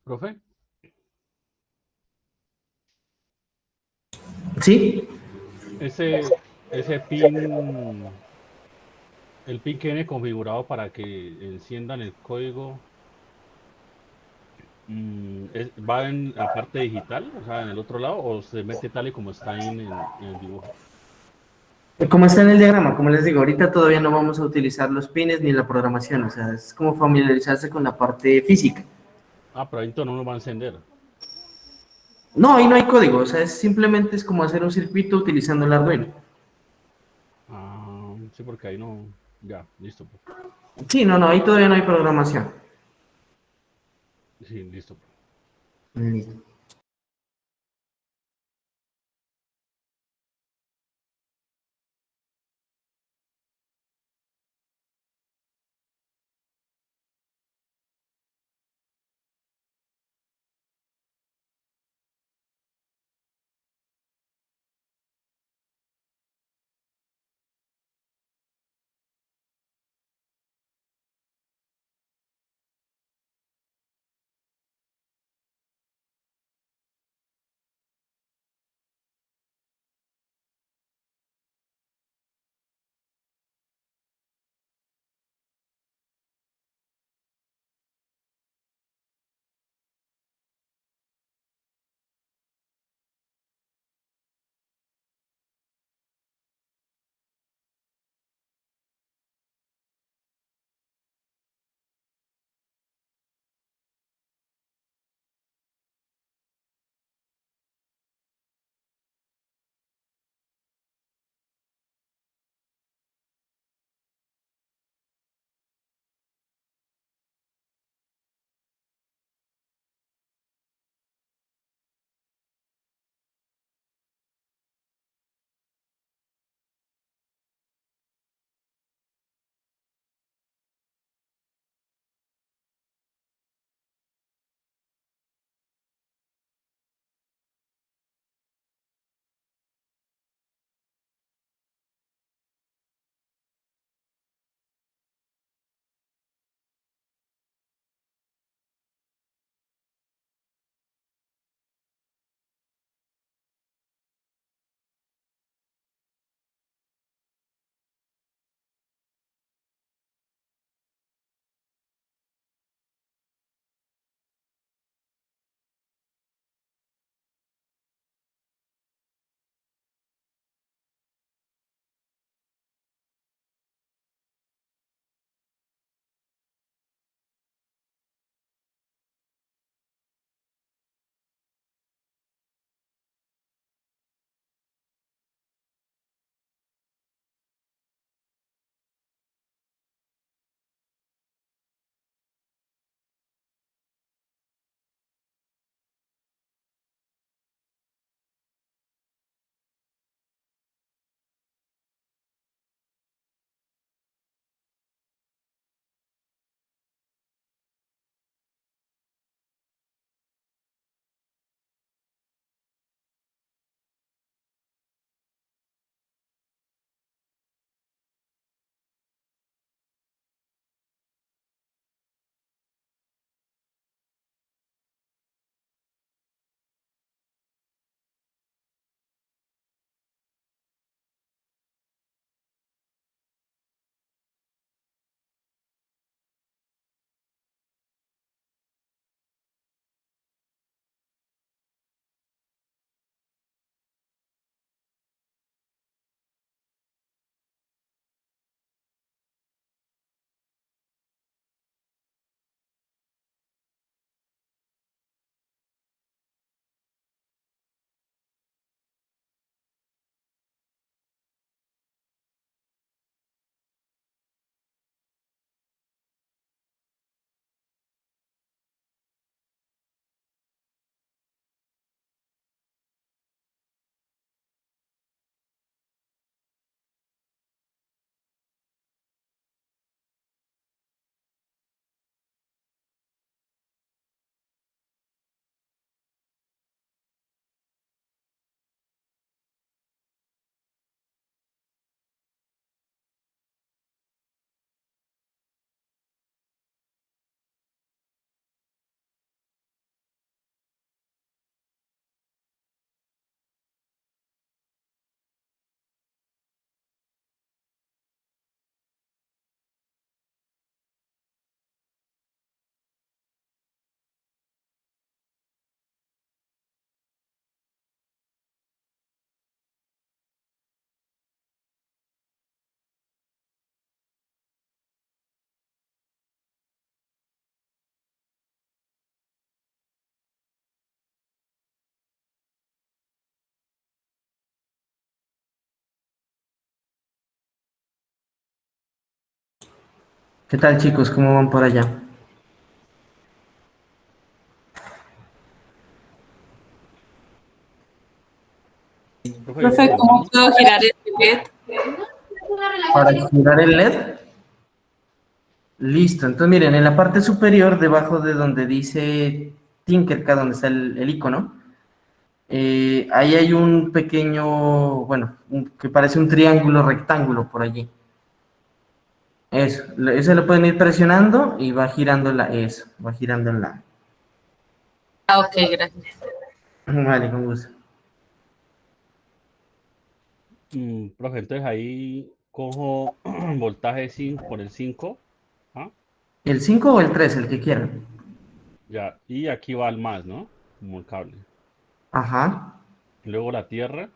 Profe, ¿Sí? ese pin, el pin que viene configurado para que enciendan el código, ¿va en la parte digital, o sea, en el otro lado, o se mete tal y como está en el dibujo? Como está en el diagrama, como les digo, ahorita todavía no vamos a utilizar los pines ni la programación, o sea, es como familiarizarse con la parte física. Ah, pero ahí entonces no lo va a encender. No, ahí no hay código, o sea, simplemente es como hacer un circuito utilizando el Arduino. Ah, sí, porque ahí no. Ya, listo, profe. Sí, no, ahí todavía no hay programación. Sí, listo, profe. Listo. ¿Qué tal, chicos? ¿Cómo van por allá? Profe, ¿y Profe, ¿cómo funcionando? puedo girar el LED? Para activar el LED. Listo. Entonces, miren, en la parte superior, debajo de donde dice Tinkercad, donde está el icono, ahí hay un pequeño, bueno, que parece un triángulo rectángulo por allí. Eso, ese lo pueden ir presionando y va girando eso, va girando en la. Ah, ok, gracias. Vale, con gusto. Profe, entonces ahí cojo voltaje 5 por el 5. ¿Ah? ¿El 5 o el 3, el que quieran? Ya, y aquí va el más, ¿no? Como el cable. Ajá, Luego la tierra,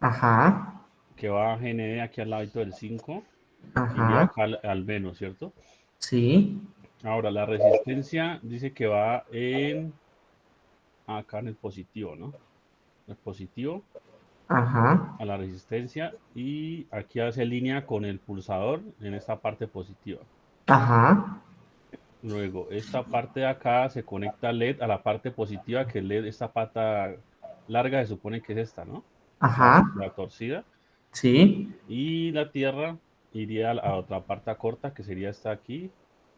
ajá, que va a GND aquí al lado del 5, iría ajá, acá al menos, ¿cierto? sí, Ahora, la resistencia dice que va acá en el positivo, ¿no? El positivo ajá, a la resistencia y aquí hace línea con el pulsador en esta parte positiva. ajá, Luego, esta parte de acá se conecta LED a la parte positiva, que el LED, esta pata larga se supone que es esta, ¿no? ajá, La torcida. sí, Y la tierra iría a otra parte corta, que sería esta aquí,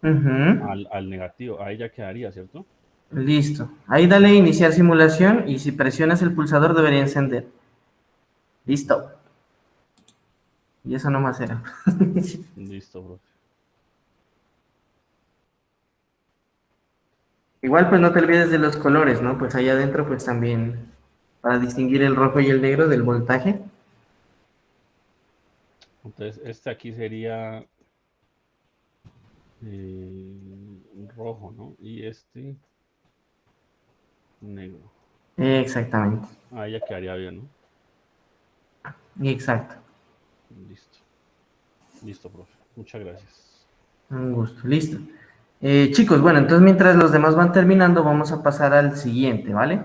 ujú, al negativo. Ahí ya quedaría, ¿cierto? listo. Ahí dale a iniciar simulación y si presionas el pulsador debería encender. Listo. Y eso nomás era. Listo, profe. Igual pues no te olvides de los colores, ¿no? Pues allá adentro pues también para distinguir el rojo y el negro del voltaje. Entonces, este aquí sería rojo, ¿no? Y este negro. Exactamente. Ahí ya quedaría bien, ¿no? Exacto. Listo. Listo, profe. Muchas gracias. Un gusto. Listo. Chicos, bueno, entonces mientras los demás van terminando, vamos a pasar al siguiente, ¿vale?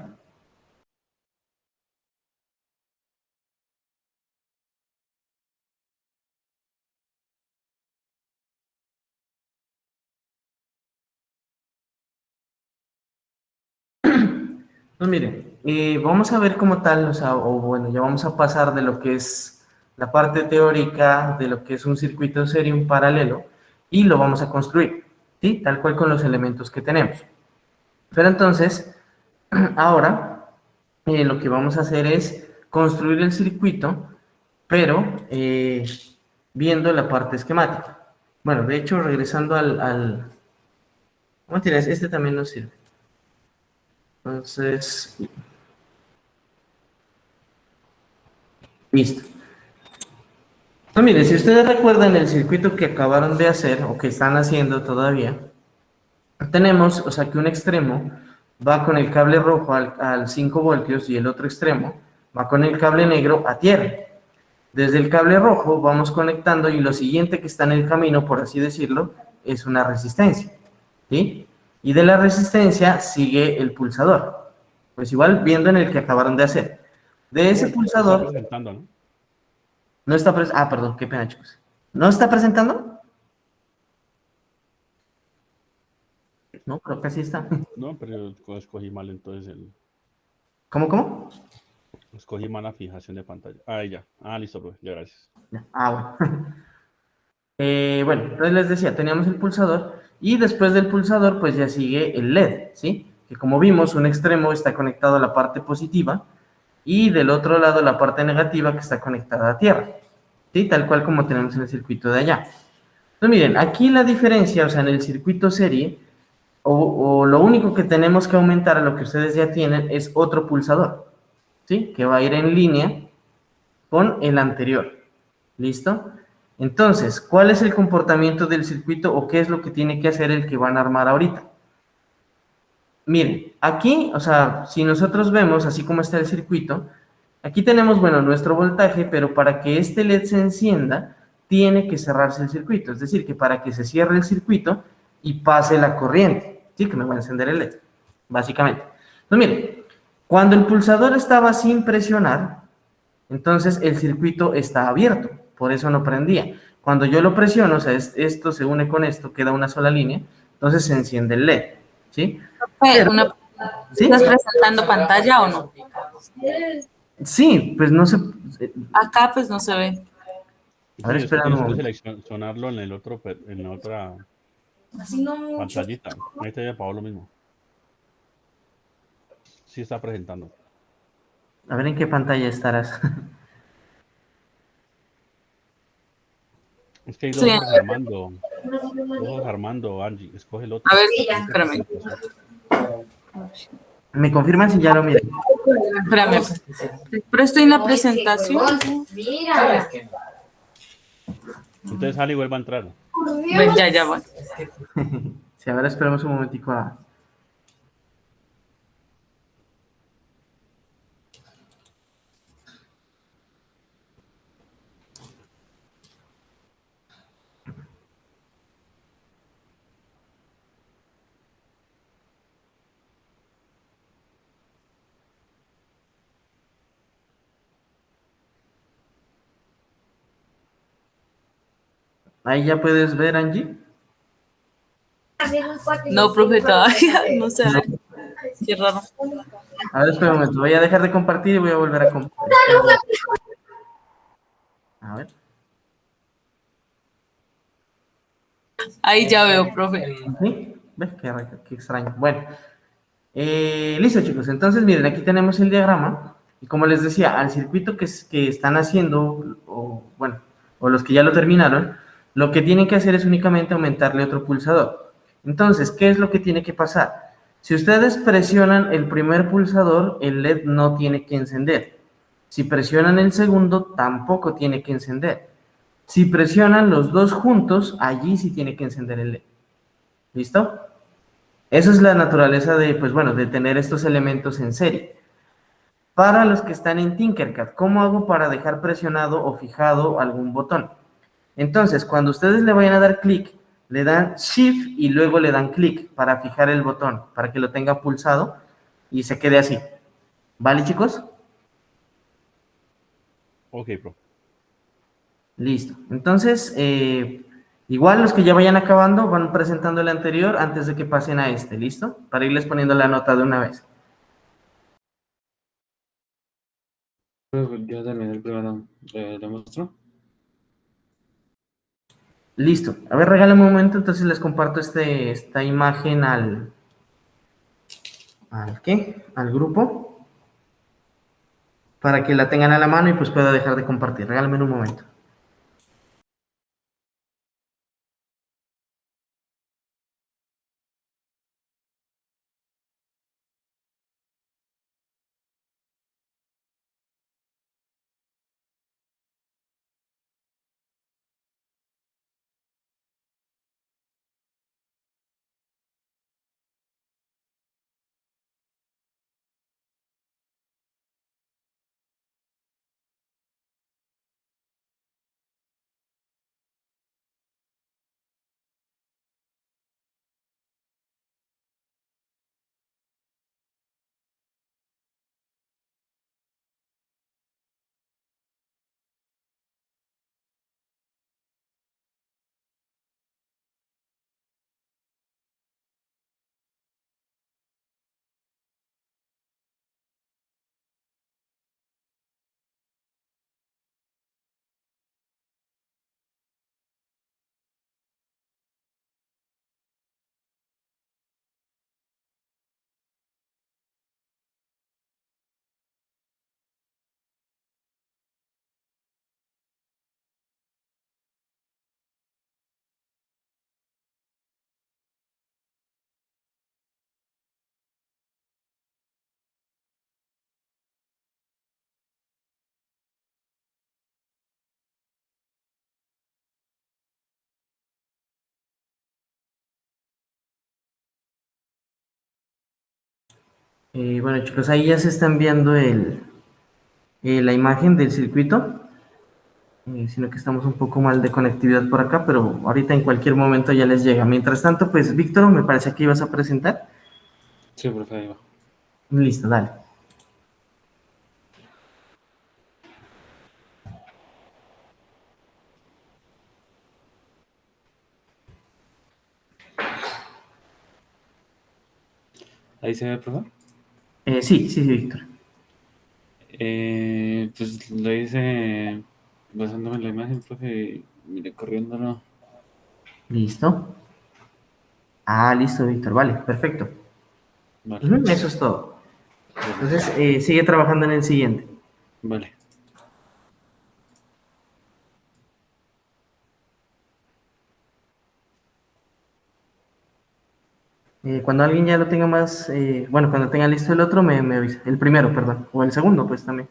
Pues miren, vamos a ver como tal, o sea, o bueno, ya vamos a pasar de lo que es la parte teórica, de lo que es un circuito serie, un paralelo, y lo vamos a construir, ¿sí? Tal cual con los elementos que tenemos. Pero entonces, ahora, lo que vamos a hacer es construir el circuito, pero viendo la parte esquemática. Bueno, de hecho, regresando ¿cómo tienes? Este también nos sirve. Entonces, listo. Entonces, mire, si ustedes recuerdan el circuito que acabaron de hacer o que están haciendo todavía, tenemos, o sea, que un extremo va con el cable rojo al 5 voltios y el otro extremo va con el cable negro a tierra. Desde el cable rojo vamos conectando y lo siguiente que está en el camino, por así decirlo, es una resistencia, ¿sí? Y de la resistencia sigue el pulsador. Pues igual viendo en el que acabaron de hacer. De ese Se está pulsador, presentando, ¿no? no está presentando, perdón, qué pena, chicos. ¿No está presentando? No, creo que sí está. No, pero yo escogí mal entonces ¿Cómo, cómo? escogí mal la fijación de pantalla. Ah, ya. Ah, listo, profe. Ya, gracias. Ah, bueno. Bueno, entonces les decía, teníamos el pulsador y después del pulsador pues ya sigue el LED, ¿sí? Que como vimos, un extremo está conectado a la parte positiva y del otro lado la parte negativa que está conectada a tierra, ¿sí? Tal cual como tenemos en el circuito de allá. Entonces miren, aquí la diferencia, o sea, en el circuito serie, o lo único que tenemos que aumentar a lo que ustedes ya tienen es otro pulsador, ¿sí? Que va a ir en línea con el anterior. ¿Listo? Entonces, ¿cuál es el comportamiento del circuito o qué es lo que tiene que hacer el que van a armar ahorita? Miren, aquí, o sea, si nosotros vemos así como está el circuito, aquí tenemos, bueno, nuestro voltaje, pero para que este LED se encienda, tiene que cerrarse el circuito. Es decir, que para que se cierre el circuito y pase la corriente, ¿sí? Que me va a encender el LED, básicamente. Entonces, miren, cuando el pulsador estaba sin presionar, entonces el circuito está abierto, por eso no prendía. Cuando yo lo presiono, o sea, esto se une con esto, queda una sola línea, entonces se enciende el LED, ¿sí? Pero, ¿sí? ¿Estás presentando pantalla o no? Sí, pues no sé. Acá pues no se ve. A ver, Sí, es que espera un tienes que momento. seleccionarlo en el otro, en la otra Así no mucho. pantallita. Ahí te haya apagado lo mismo. Sí está presentando. A ver en qué pantalla estarás. Es que hay Sí. dos ojos Armando. Dos ojos Armando, Angie. Escoge el otro. A ver, Dice espérame. presentación. ¿Me confirman si ya lo miran? Espérame. Pero estoy en la presentación. Mira. Entonces sale y vuelve a entrar. Ven, ya voy. Sí, a ver, esperemos un momentico a... Ahí ya puedes ver, Angie. No, profe, todavía no se No. ve. Qué raro. A ver, espera un momento. Voy a dejar de compartir y voy a volver a compartir. A ver. Ahí ya veo, profe. ¿Sí? ¿Ves? Qué extraño. Bueno. Listo, chicos. Entonces, miren, aquí tenemos el diagrama. Y como les decía, al circuito que están haciendo, o bueno, o los que ya lo terminaron, lo que tienen que hacer es únicamente aumentarle otro pulsador. Entonces, ¿qué es lo que tiene que pasar? Si ustedes presionan el primer pulsador, el LED no tiene que encender. Si presionan el segundo, tampoco tiene que encender. Si presionan los dos juntos, allí sí tiene que encender el LED. ¿Listo? Esa es la naturaleza de, pues bueno, de tener estos elementos en serie. Para los que están en Tinkercad, ¿cómo hago para dejar presionado o fijado algún botón? Entonces, cuando ustedes le vayan a dar clic, le dan Shift y luego le dan clic para fijar el botón, para que lo tenga pulsado y se quede así. ¿Vale, chicos? Ok, bro. Listo. Entonces, igual los que ya vayan acabando van presentando el anterior antes de que pasen a este, ¿listo? Para irles poniendo la nota de una vez. Yo terminé el primero. ¿Le muestro? Listo. A ver, regálame un momento, entonces les comparto esta imagen ¿al qué? Al grupo, para que la tengan a la mano y pues pueda dejar de compartir. Regálame un momento. Bueno, chicos, ahí ya se están viendo la imagen del circuito. Sino que estamos un poco mal de conectividad por acá, pero ahorita en cualquier momento ya les llega. Mientras tanto, pues, Víctor, me parece que ibas a presentar. Sí, profe, ahí va. Listo, dale. Ahí se ve, profe. Sí, sí, sí, Víctor. Pues lo hice basándome en la imagen, profe, y mire, corriéndolo. Listo. Ah, listo, Víctor. Vale, perfecto. Vale, Ujú, eso es todo. vale, Entonces, profe. sigue trabajando en el siguiente. Vale. Cuando alguien ya lo tenga más, bueno, cuando tenga listo el otro, me avisa. El primero, perdón. O el segundo, pues también.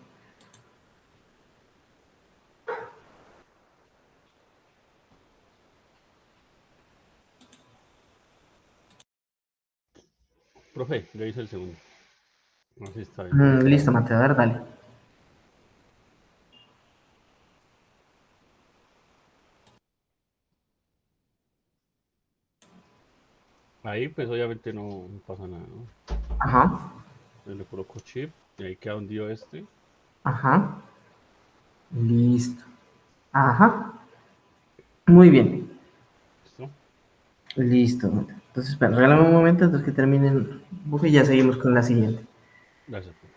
Profe, yo hice el segundo. Así está bien. Listo, Mateo. A ver, dale. Ahí pues obviamente no pasa nada, ¿no? Ajá. Yo le coloco chip y ahí queda hundido este. Ajá. Listo. Ajá. Muy bien. ¿Listo? Listo. Entonces, espera, regálame un momento entonces que terminen el buque y ya seguimos con la siguiente. Gracias, profe.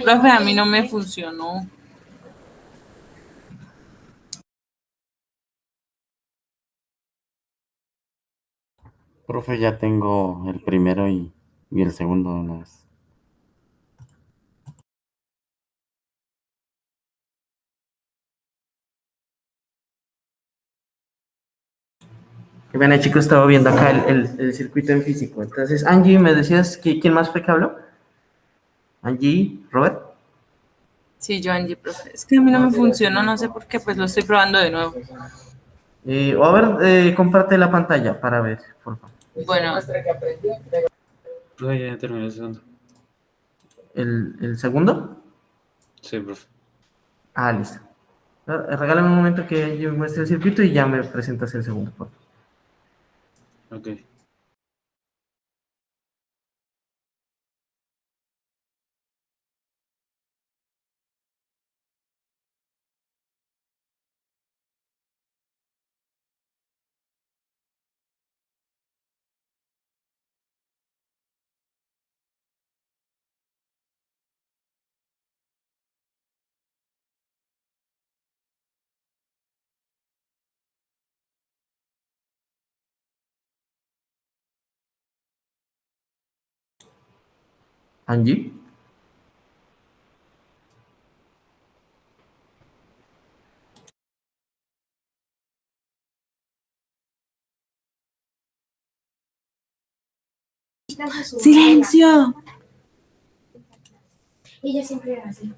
Profe, a mí no me funcionó. Profe, ya tengo el primero y el segundo de una vez. Que bueno, chicos, estaba viendo acá el circuito en físico. Entonces, Angie, me decías que quién más fue que habló. Angie, Robert. Sí, yo, Angie, profe. Es que a mí no me funcionó, no sé por qué, pues lo estoy probando de nuevo. O a ver, comparte la pantalla para ver, por favor. Bueno, Profe, ya terminé el segundo. ¿El segundo? Sí, profe. Ah, listo. Regálame un momento que yo muestre el circuito y ya me presentas el segundo, por favor. Ok. Angie. silencio. Ella siempre era así.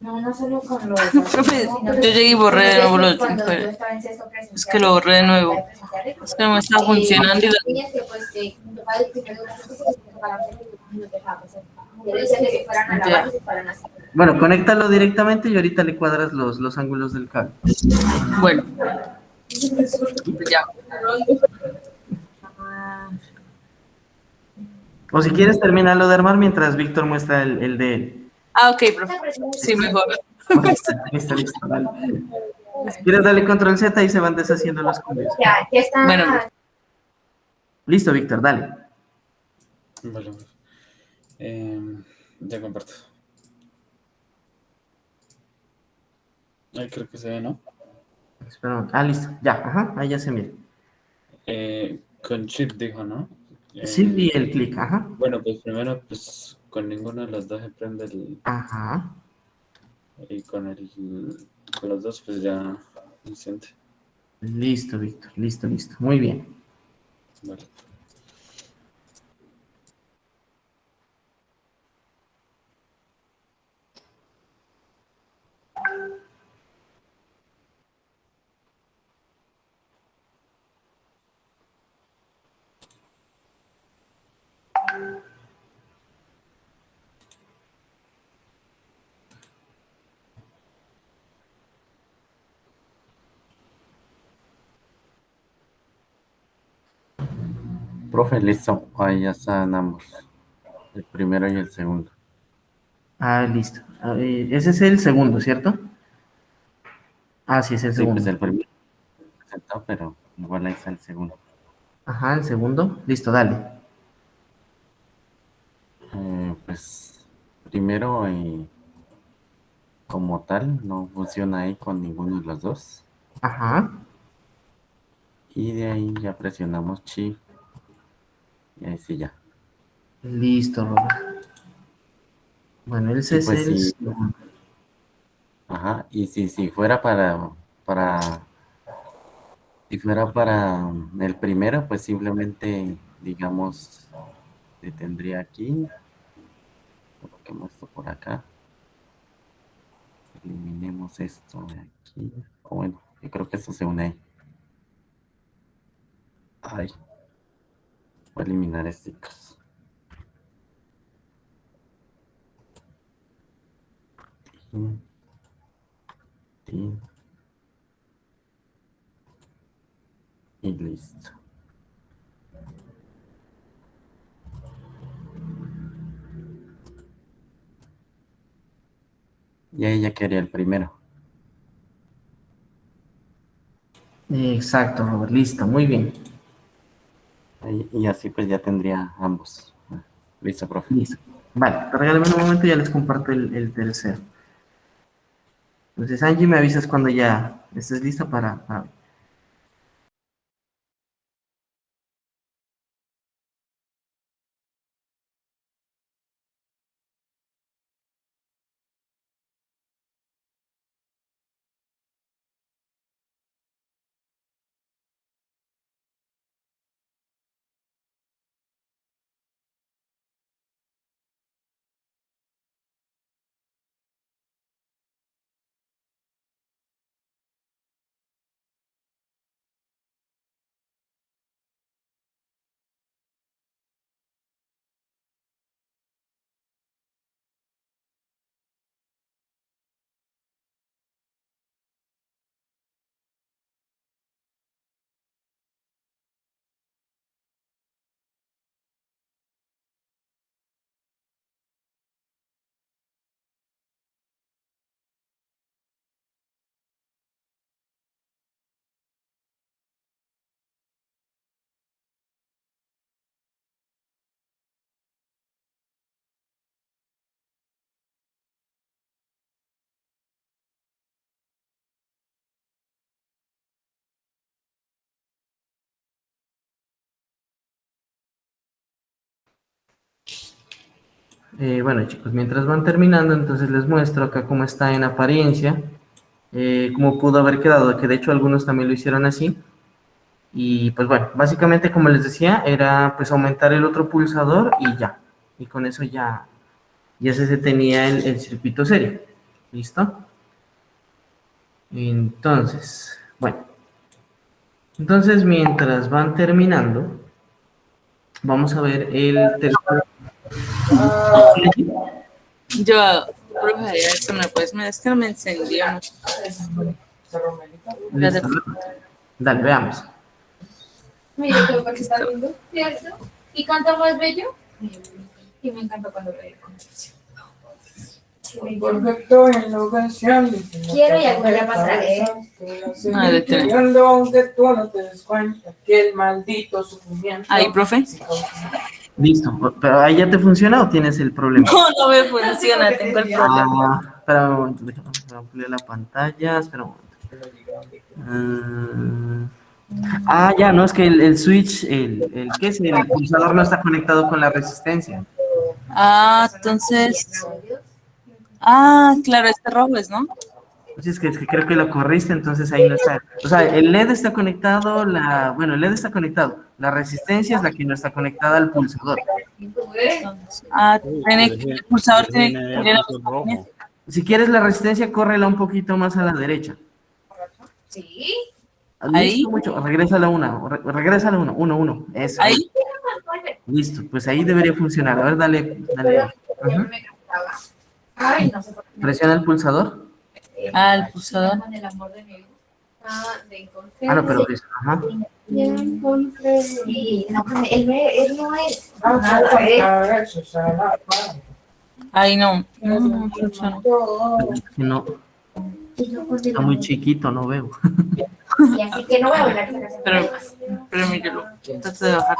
No, no solo con los... Profe, yo llegué y borré de nuevo los Cuando yo pero estaba en sexto presencial, es que lo borré de nuevo. Es que no me está funcionando y lo... niñas que pues que me tocaba el primero de una clase y me tocaba hacer y no dejaba hacer. Yo le decía que se fueran a lavar y se fueran así. Bueno, conéctalo directamente y ahorita le cuadras los ángulos del cable. Bueno, ya. O si quieres, termínalo de armar mientras Víctor muestra el de él. Ah, ok, profe. Sí, mejor. Listo, listo, dale. Si quieres, dale control Z y se van deshaciendo los cambios. Ya está. Bueno, Listo, Víctor, dale. Vale, profe. Ya comparto. Ahí creo que se ve, ¿no? Espera, listo, ya, ajá, ahí ya se mira. Con chip dijo, ¿no? Sí, y el clic, ajá, Bueno, pues primero, pues con ninguno de los dos se prende el... ajá. Y con los dos, pues ya enciende. Listo, Víctor, listo, listo. Muy bien. Vale. Profe, listo. Ahí ya están ambos. El primero y el segundo. Ah, listo. Ese es el segundo, ¿cierto? Ah, sí, es el Sí, pues segundo. el primero presentado, pero igual ahí está el segundo. Ajá, el segundo. Listo, dale. Pues primero como tal no funciona ahí con ninguno de los dos. Ajá. Y de ahí ya presionamos Shift y ahí sí ya. Listo, Robert. Bueno, ese Y es pues el sí, segundo. ajá, y si fuera para, si fuera para el primero, pues simplemente, digamos, detendría aquí, coloquemos esto por acá, eliminemos esto de aquí, o bueno, yo creo que esto se une ahí. Ay, voy a eliminar stickers. Tin, tin, y listo. Y ahí ya quedaría el primero. Exacto, Robert. Listo, muy bien. Y así pues ya tendría ambos. Listo, profe. Listo. Vale, regálame un momento y ya les comparto el tercero. Entonces, Angie, me avisas cuando ya estés lista para... Bueno, chicos, mientras van terminando, entonces les muestro acá cómo está en apariencia, cómo pudo haber quedado, que de hecho algunos también lo hicieron así. Y pues bueno, básicamente como les decía, era pues aumentar el otro pulsador y ya. Y con eso ya se tenía el circuito serio. ¿Listo? Entonces, bueno. Entonces, mientras van terminando, vamos a ver el tercer. Yo, profe, eso me puedes, es que no me encendió. No sé. ¿Listo? Dale, veamos. Mire, creo que está lindo, ¿cierto? ¿Y canta más bello? Y me encanta cuando lo digo. Perfecto en lo esencial. Quiero y alguna le pasaré. No, detén. Aunque tú no te des cuenta que el maldito sufrimiento. Ahí, profe. Listo, pero ahí ya te funciona o tienes el problema. No me funciona, tengo el problema. Espera un momento, déjame ampliar la pantalla, espera un momento. Ya, no, es que el switch, ¿qué es? El pulsador no está conectado con la resistencia. Entonces. Claro, este rojo es, ¿no? Pues es que creo que lo corriste, entonces ahí no está. O sea, el LED está conectado, bueno, el LED está conectado. La resistencia es la que no está conectada al pulsador. El pulsador tiene que rojo. Si quieres la resistencia, córrela un poquito más a la derecha. Sí. Ahí. Listo, mucho. Regrésala regrésala uno. Eso. Ahí. Listo, pues ahí debería funcionar. A ver, dale. Ajá. Ay, no sé por qué. Presiona el pulsador. El pulsador. Con el amor de mi vida. De encontré. No, pero ajá. Ya encontré. Sí, no, él no es. Ahí no. No funciona. Que no, está muy chiquito, no veo. Y así que no voy a bailar. Pero míralo. Trata de bajar.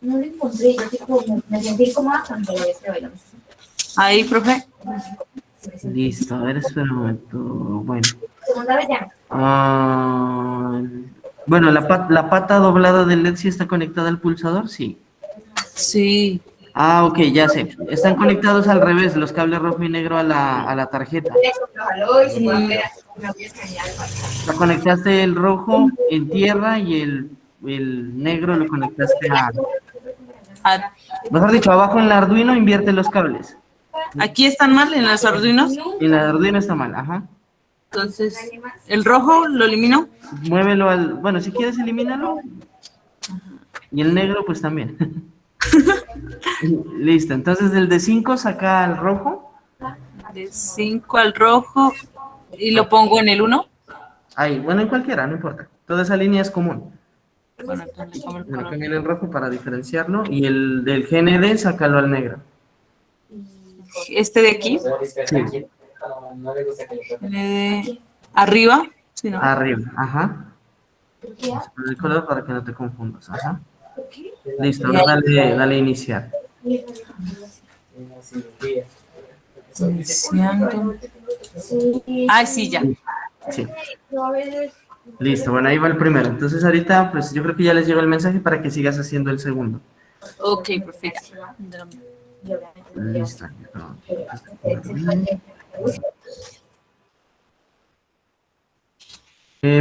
No lo encontré, yo tipo, me sentí incómoda cuando lo bailamos. Ahí, profe. Listo, a ver, espera un momento. Bueno. Segunda vez ya. Bueno, la pata doblada del LED sí está conectada al pulsador, sí. Sí. Ok, ya sé. Están conectados al revés, los cables rojo y negro a la tarjeta. La conectaste el rojo en tierra y el negro lo conectaste mejor dicho, abajo en el Arduino invierte los cables. Aquí están mal en los Arduinos. En el Arduino está mal, ajá. Entonces, el rojo lo elimino. Muévelo bueno, si quieres elimínalo. Y el negro pues también. Listo, entonces del de 5 saca al rojo. De 5 al rojo. Y lo pongo en el 1. Ahí, bueno, en cualquiera, no importa. Toda esa línea es común. Bueno, entonces le pongo el color. Cambia el rojo para diferenciarlo. Y el del GND, sácalo al negro. Este de aquí. Sí. Arriba. Sí, ¿no? Arriba, ajá. Vamos a poner el color para que no te confundas, ajá. Listo, ahora dale a iniciar. Iniciando. Ay, sí, ya. Sí. Listo, bueno, ahí va el primero. Entonces ahorita, pues yo creo que ya les llegó el mensaje para que sigas haciendo el segundo. Ok, profe. Listo.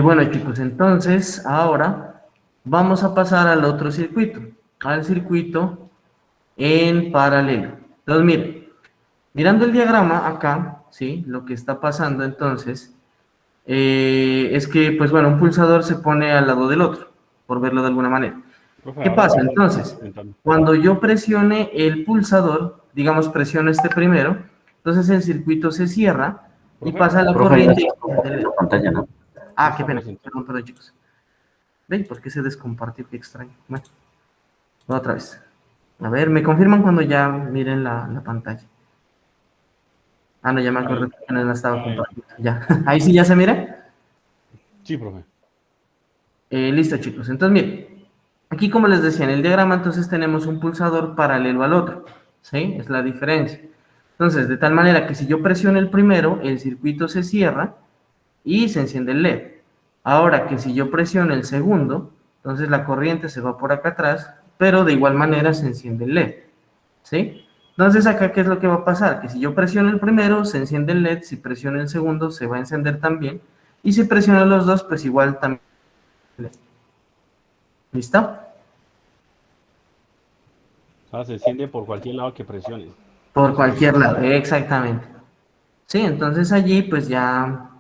Bueno, chicos, entonces ahora vamos a pasar al otro circuito, al circuito en paralelo. Entonces, miren, mirando el diagrama acá, ¿sí? Lo que está pasando entonces es que, pues bueno, un pulsador se pone al lado del otro, por verlo de alguna manera. Profe, ¿Qué ahora pasa? sí, Entonces, intentando. cuando yo presione el pulsador, digamos, presiono este primero, entonces el circuito se cierra y Profe, pasa la Profe, ahí corriente. la pantalla, ¿no? Ah, no qué está pena, presentando. perdón, chicos. ¿Veis por qué se descompartió? Qué extraño. Bueno, otra vez. A ver, me confirman cuando ya miren la pantalla. Ah, no, ya me acordé que no la estaba Ahí. compartiendo. Ya, ahí sí ya se mira. Sí, profe. Listo, chicos. Entonces, miren, aquí como les decía, en el diagrama entonces tenemos un pulsador paralelo al otro. ¿Sí? Es la diferencia. Entonces, de tal manera que si yo presiono el primero, el circuito se cierra y se enciende el LED. Ahora que si yo presiono el segundo, entonces la corriente se va por acá atrás, pero de igual manera se enciende el LED. ¿Sí? Entonces acá, ¿qué es lo que va a pasar? Que si yo presiono el primero, se enciende el LED, si presiono el segundo, se va a encender también, y si presiono los dos, pues igual también. ¿Listo? O sea, se enciende por cualquier lado que presione. Por cualquier lado, exactamente. Sí, entonces allí pues ya,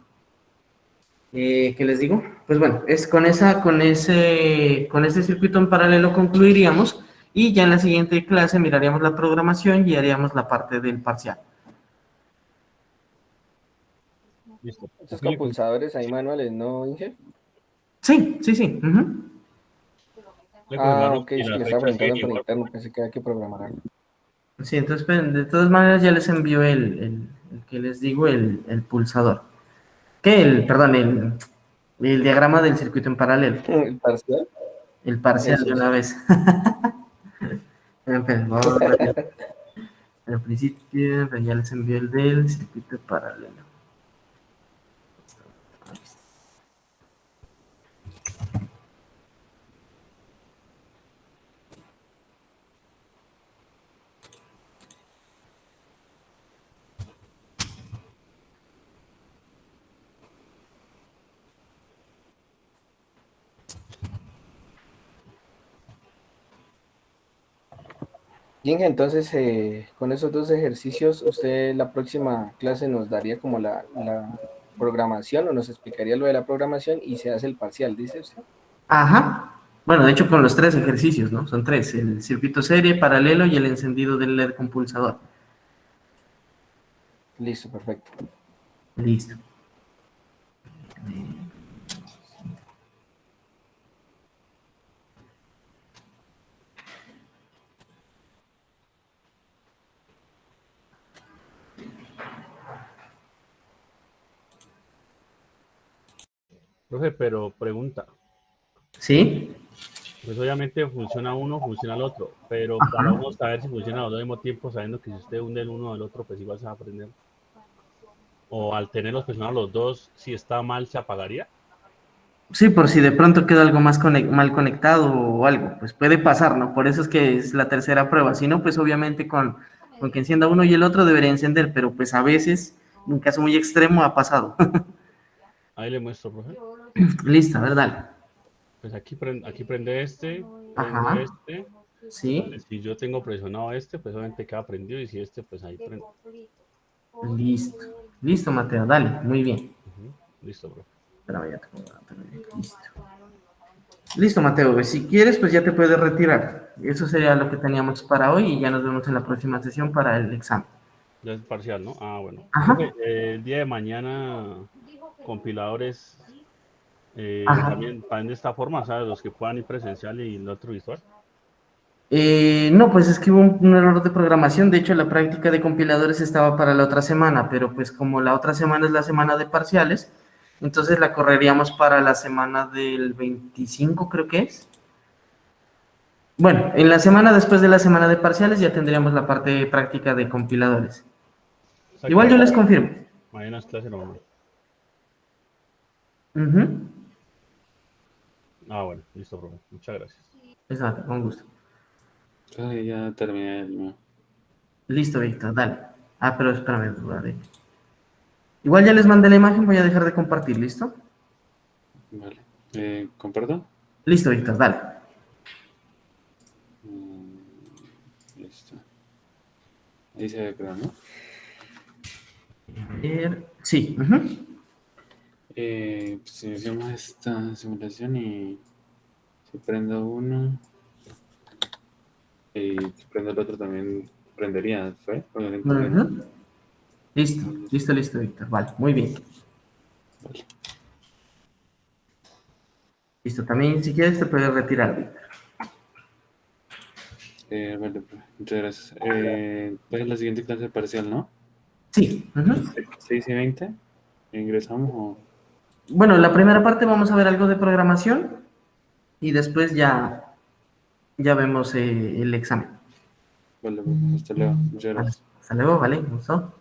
¿qué les digo? Pues bueno, es con ese circuito en paralelo concluiríamos y ya en la siguiente clase miraríamos la programación y haríamos la parte del parcial. Listo. Estos Aquí le con pulsadores ahí manuales, ¿no, Inge? Sí, sí, sí. Ujú. Ah, confirmaron ok, que es que la le estaba fecha sigue preguntando por igual. interno, pensé que había que programar algo. Sí, entonces de todas maneras ya les envío el que les digo, el pulsador. ¿Qué? Perdón, el diagrama del circuito en paralelo. ¿El parcial? El parcial Eso, de eso. una vez. Esperen, vamos a ver. Al principio, pero ya les envío el del circuito paralelo. Inge, entonces, con esos dos ejercicios, usted la próxima clase nos daría como la programación o nos explicaría lo de la programación y se hace el parcial, dice usted. Ajá. Bueno, de hecho con los tres ejercicios, ¿no? Son tres, el circuito serie, paralelo y el encendido del LED con pulsador. Listo, perfecto. Listo. Profe, pero pregunta. ¿Sí? Pues obviamente funciona uno, funciona el otro, pero para Ajá. uno saber si funciona los dos al mismo tiempo, sabiendo que si usted hunde el uno del otro, pues igual se va a aprender. O al tenerlos presionados los dos, si está mal, se apagaría. Sí, por si de pronto queda algo más mal conectado o algo, pues puede pasar, ¿no? Por eso es que es la tercera prueba. Si no, pues obviamente con que encienda uno y el otro debería encender, pero pues a veces, en un caso muy extremo, ha pasado. Ahí le muestro, profe. Listo, a ver, dale. Pues aquí prende este, prendo Ajá, este. sí, Si yo tengo presionado este, pues obviamente queda prendido y si este, pues ahí prende. listo. Listo, Mateo, dale, muy bien. Listo, profe. Espérame, ya te pongo la pantalla. Listo. Listo, Mateo, pues, si quieres, pues ya te puedes retirar. Eso sería lo que teníamos para hoy y ya nos vemos en la próxima sesión para el examen. Ya es parcial, ¿no? Ah, bueno. Ajá, Profe, el día de mañana, compiladores ajá. también de esta forma, ¿sabes? Los que puedan ir presencial y el otro visual. No, pues es que hubo un error de programación. De hecho, la práctica de compiladores estaba para la otra semana, pero pues como la otra semana es la semana de parciales, entonces la correríamos para la semana del 25, creo que es. Bueno, en la semana después de la semana de parciales ya tendríamos la parte práctica de compiladores. O sea que Igual yo les confirmo. mañana es clase normal. Ujú. Ah, bueno, listo, profe. Muchas gracias. Exacto, con gusto. Ay, ya terminé el mío. Listo, Víctor, dale. Ah, pero espérame, vale. Igual ya les mandé la imagen, voy a dejar de compartir, ¿listo? Vale. ¿Comparto? Listo, Víctor, dale. Mm, listo. Ahí se ve, creo, ¿no? Sí, ujú. Pues iniciamos esta simulación y si prendo uno y si prendo el otro también prendería, ¿fue? Con el internet. Ujú. Listo, listo, listo, Víctor. Vale, muy bien. Vale. Listo, también si quieres te puedes retirar, Víctor. Vale, pues, muchas gracias. ¿Es la siguiente clase parcial, no? Sí, ujú. 6 y 20. ¿Ingresamos o...? Bueno, la primera parte vamos a ver algo de programación y después ya vemos el examen. Vale, pues, hasta luego. Muchas Vale, gracias. hasta luego, ¿vale? ¿Gusto?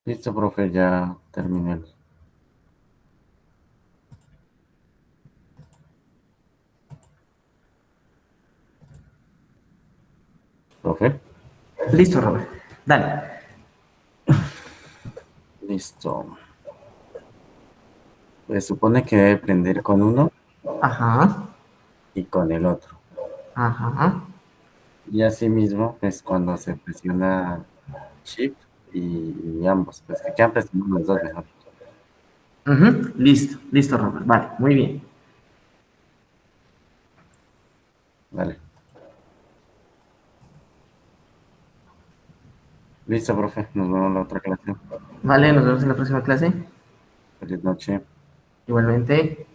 Listo, profe, ya terminé. Profe, Listo, Robert. Dale. listo. Pues supone que debe prender con uno Ajá, y con el otro. ajá. Y así mismo, pues cuando se presiona Shift y ambos, pues que quedan presionados los dos mejor. Ujú. Listo, listo, Robert. Vale, muy bien. Vale. Listo, profe, nos vemos en la otra clase. Vale, nos vemos en la próxima clase. Feliz noche. Igualmente.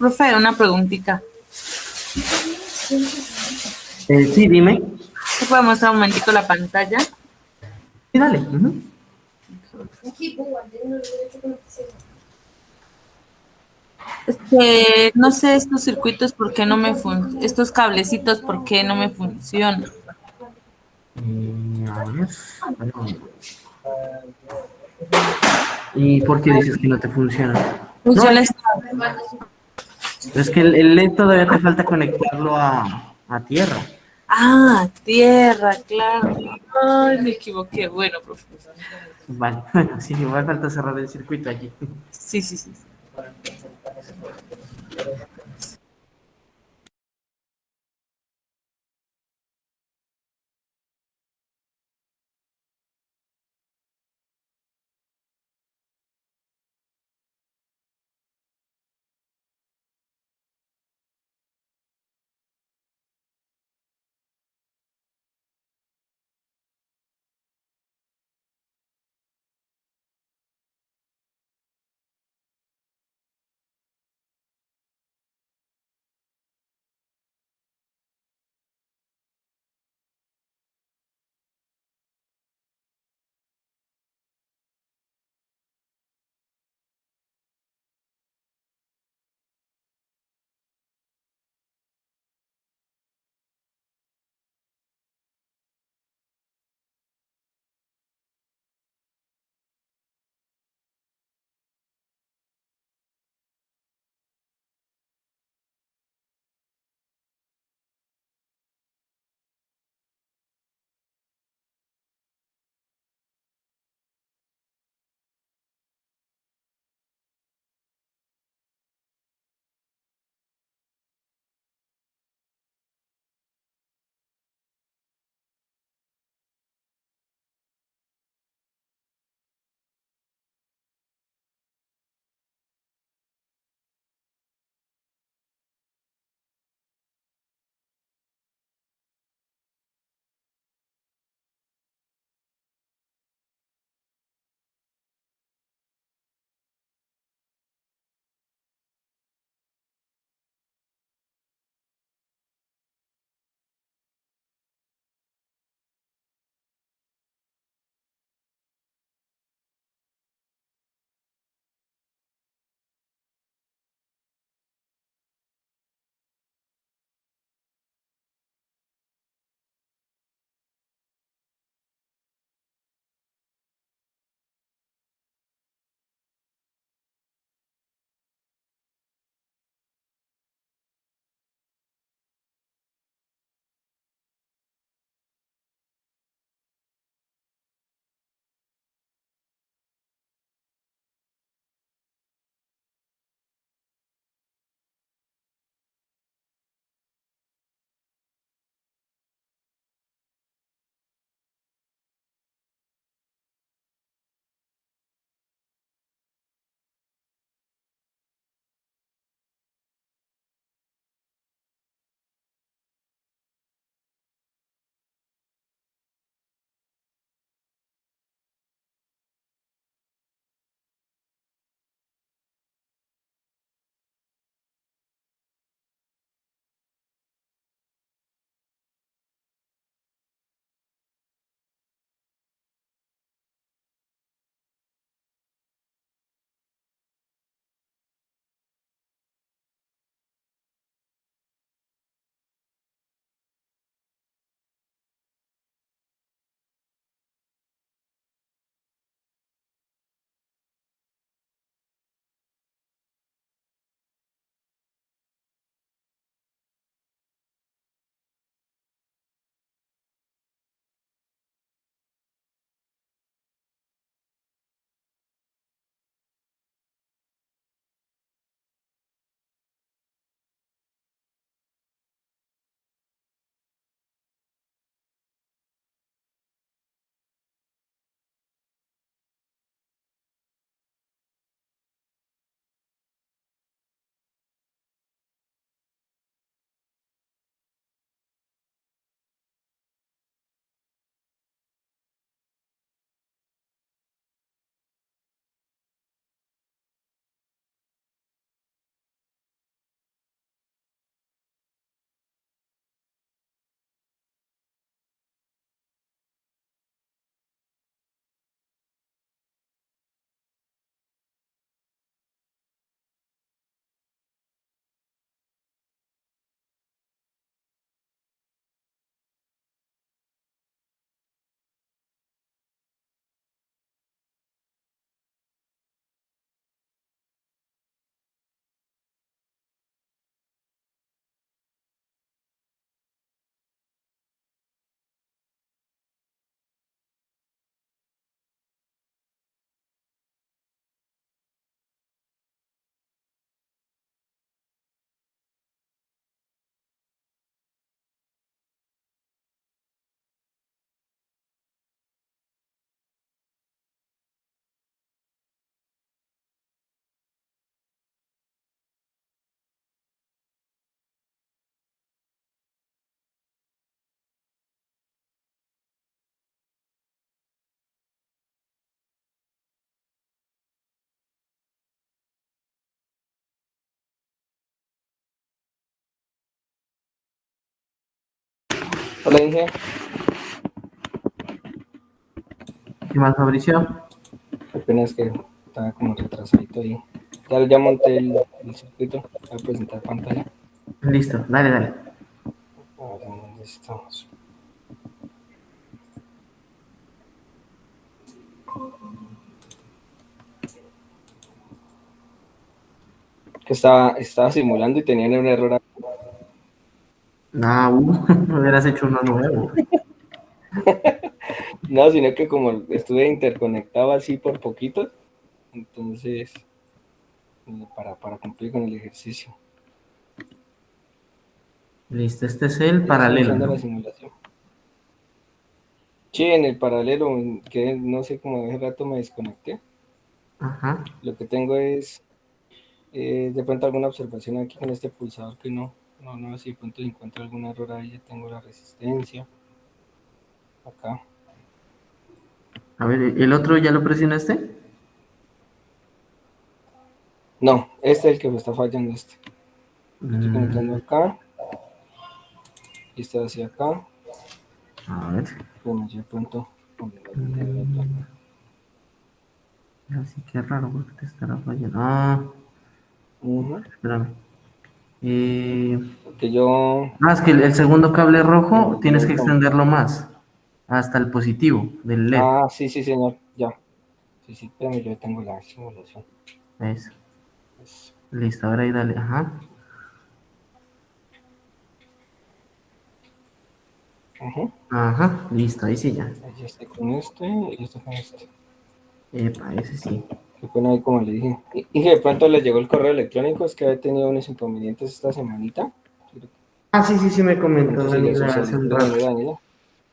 Profe, una preguntita. Sí, dime. ¿Se puede mostrar un momentico la pantalla? Sí, dale. Ujú. Es que no sé estos circuitos por qué no me funcionan, estos cablecitos por qué no me funcionan. A ver. Bueno. ¿Y por qué dices que no te funciona? Pues No, yo les... es que el LED todavía te falta conectarlo a tierra. Ah, tierra, claro. Ay, me equivoqué. Bueno, profe. Vale, sí, igual falta cerrar el circuito allí. Sí, sí, sí. Hola, Inge. ¿Qué más, Fabricio? Apenas que estaba como retrasadito ahí. Ya monté el circuito. Voy a presentar pantalla. Listo, dale, dale. A ver dónde estamos. Que estaba simulando y tenían un error. Ah, me hubieras hecho uno nuevo. No, sino que como estuve interconectado así por poquito, entonces para cumplir con el ejercicio. Listo, este es el Ya estoy paralelo, usando ¿no? la simulación. Sí, en el paralelo, que no sé cómo hace rato me desconecté. Ajá. Lo que tengo es de pronto alguna observación aquí con este pulsador que no, si de pronto encuentro algún error ahí, ya tengo la resistencia. Acá. A ver, ¿el otro ya lo presionaste? No, este es el que me está fallando este. Estoy conectando Mm, acá. Y este hacia acá. a ver. Bueno, ya pronto. Así que raro, porque te estará fallando. Ah, Ujú. espérame. Porque yo Es que el segundo cable rojo invertí tienes ahí que como. extenderlo más, hasta el positivo del LED. Ah, sí, sí, señor. Ya. Sí, sí, espérame, yo tengo la simulación. Eso. Pues, Listo, ahora ahí dale. Ajá. ujú. Ajá, listo, ahí sí ya. Ahí ya estoy con este y este con este. Epa, ese sí. Qué pena ahí como le dije. Y de pronto le llegó el correo electrónico, es que había tenido unos inconvenientes esta semanita. Ah, sí, sí, sí, me De comentó pronto si le Daniela hace sucedió, un rato. dígame, Daniela.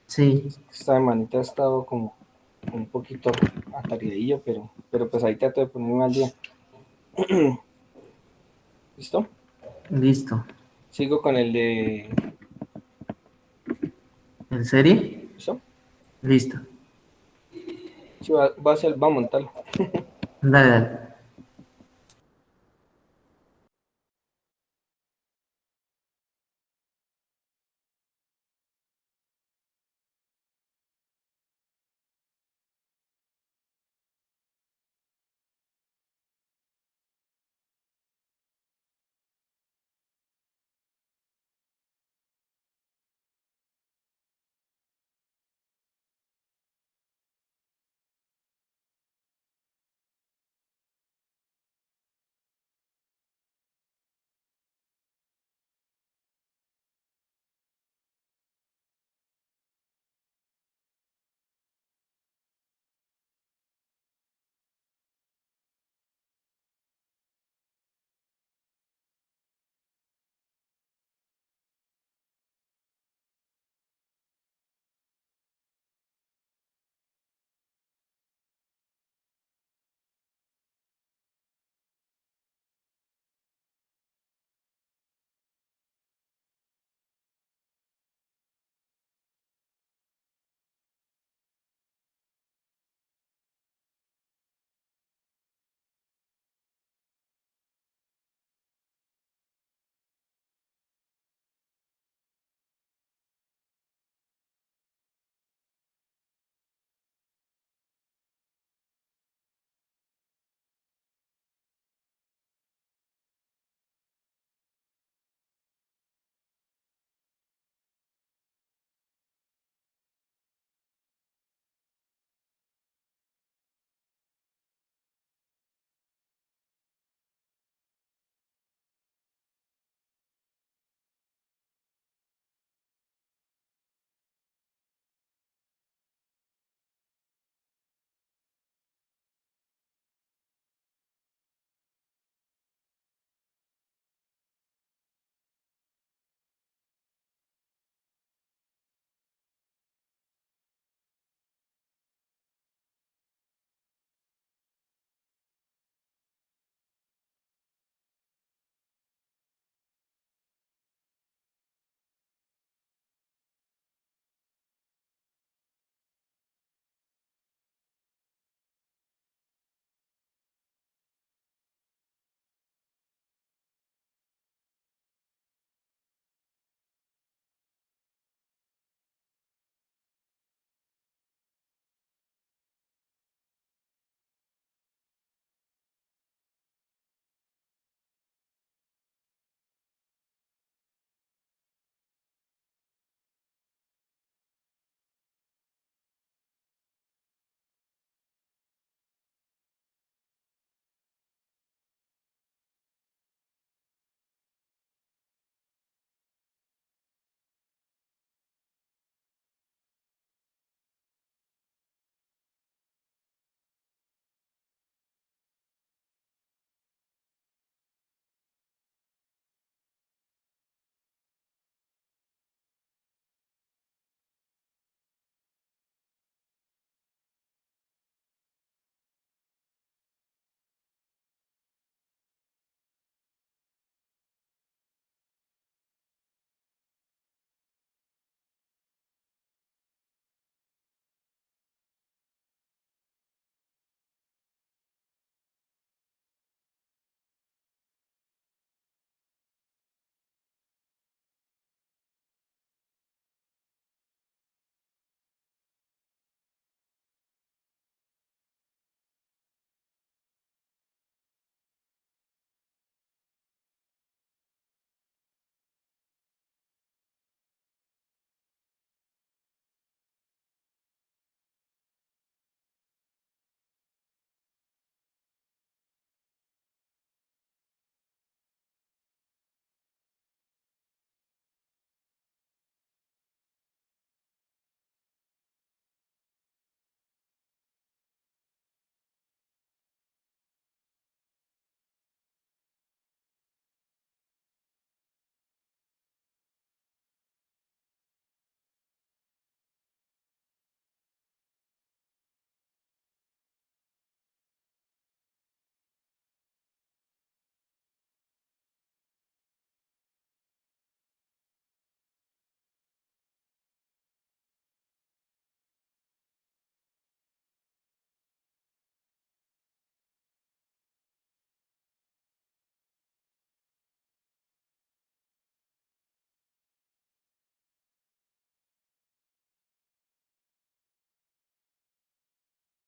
Sí, Esta semanita ha estado como un poquito atareadillo, pero pues ahí trato de ponerme al día. ¿Listo? listo. Sigo con el de. ¿En serie? ¿Listo? Listo. Sí, va a montarlo. Dale, dale.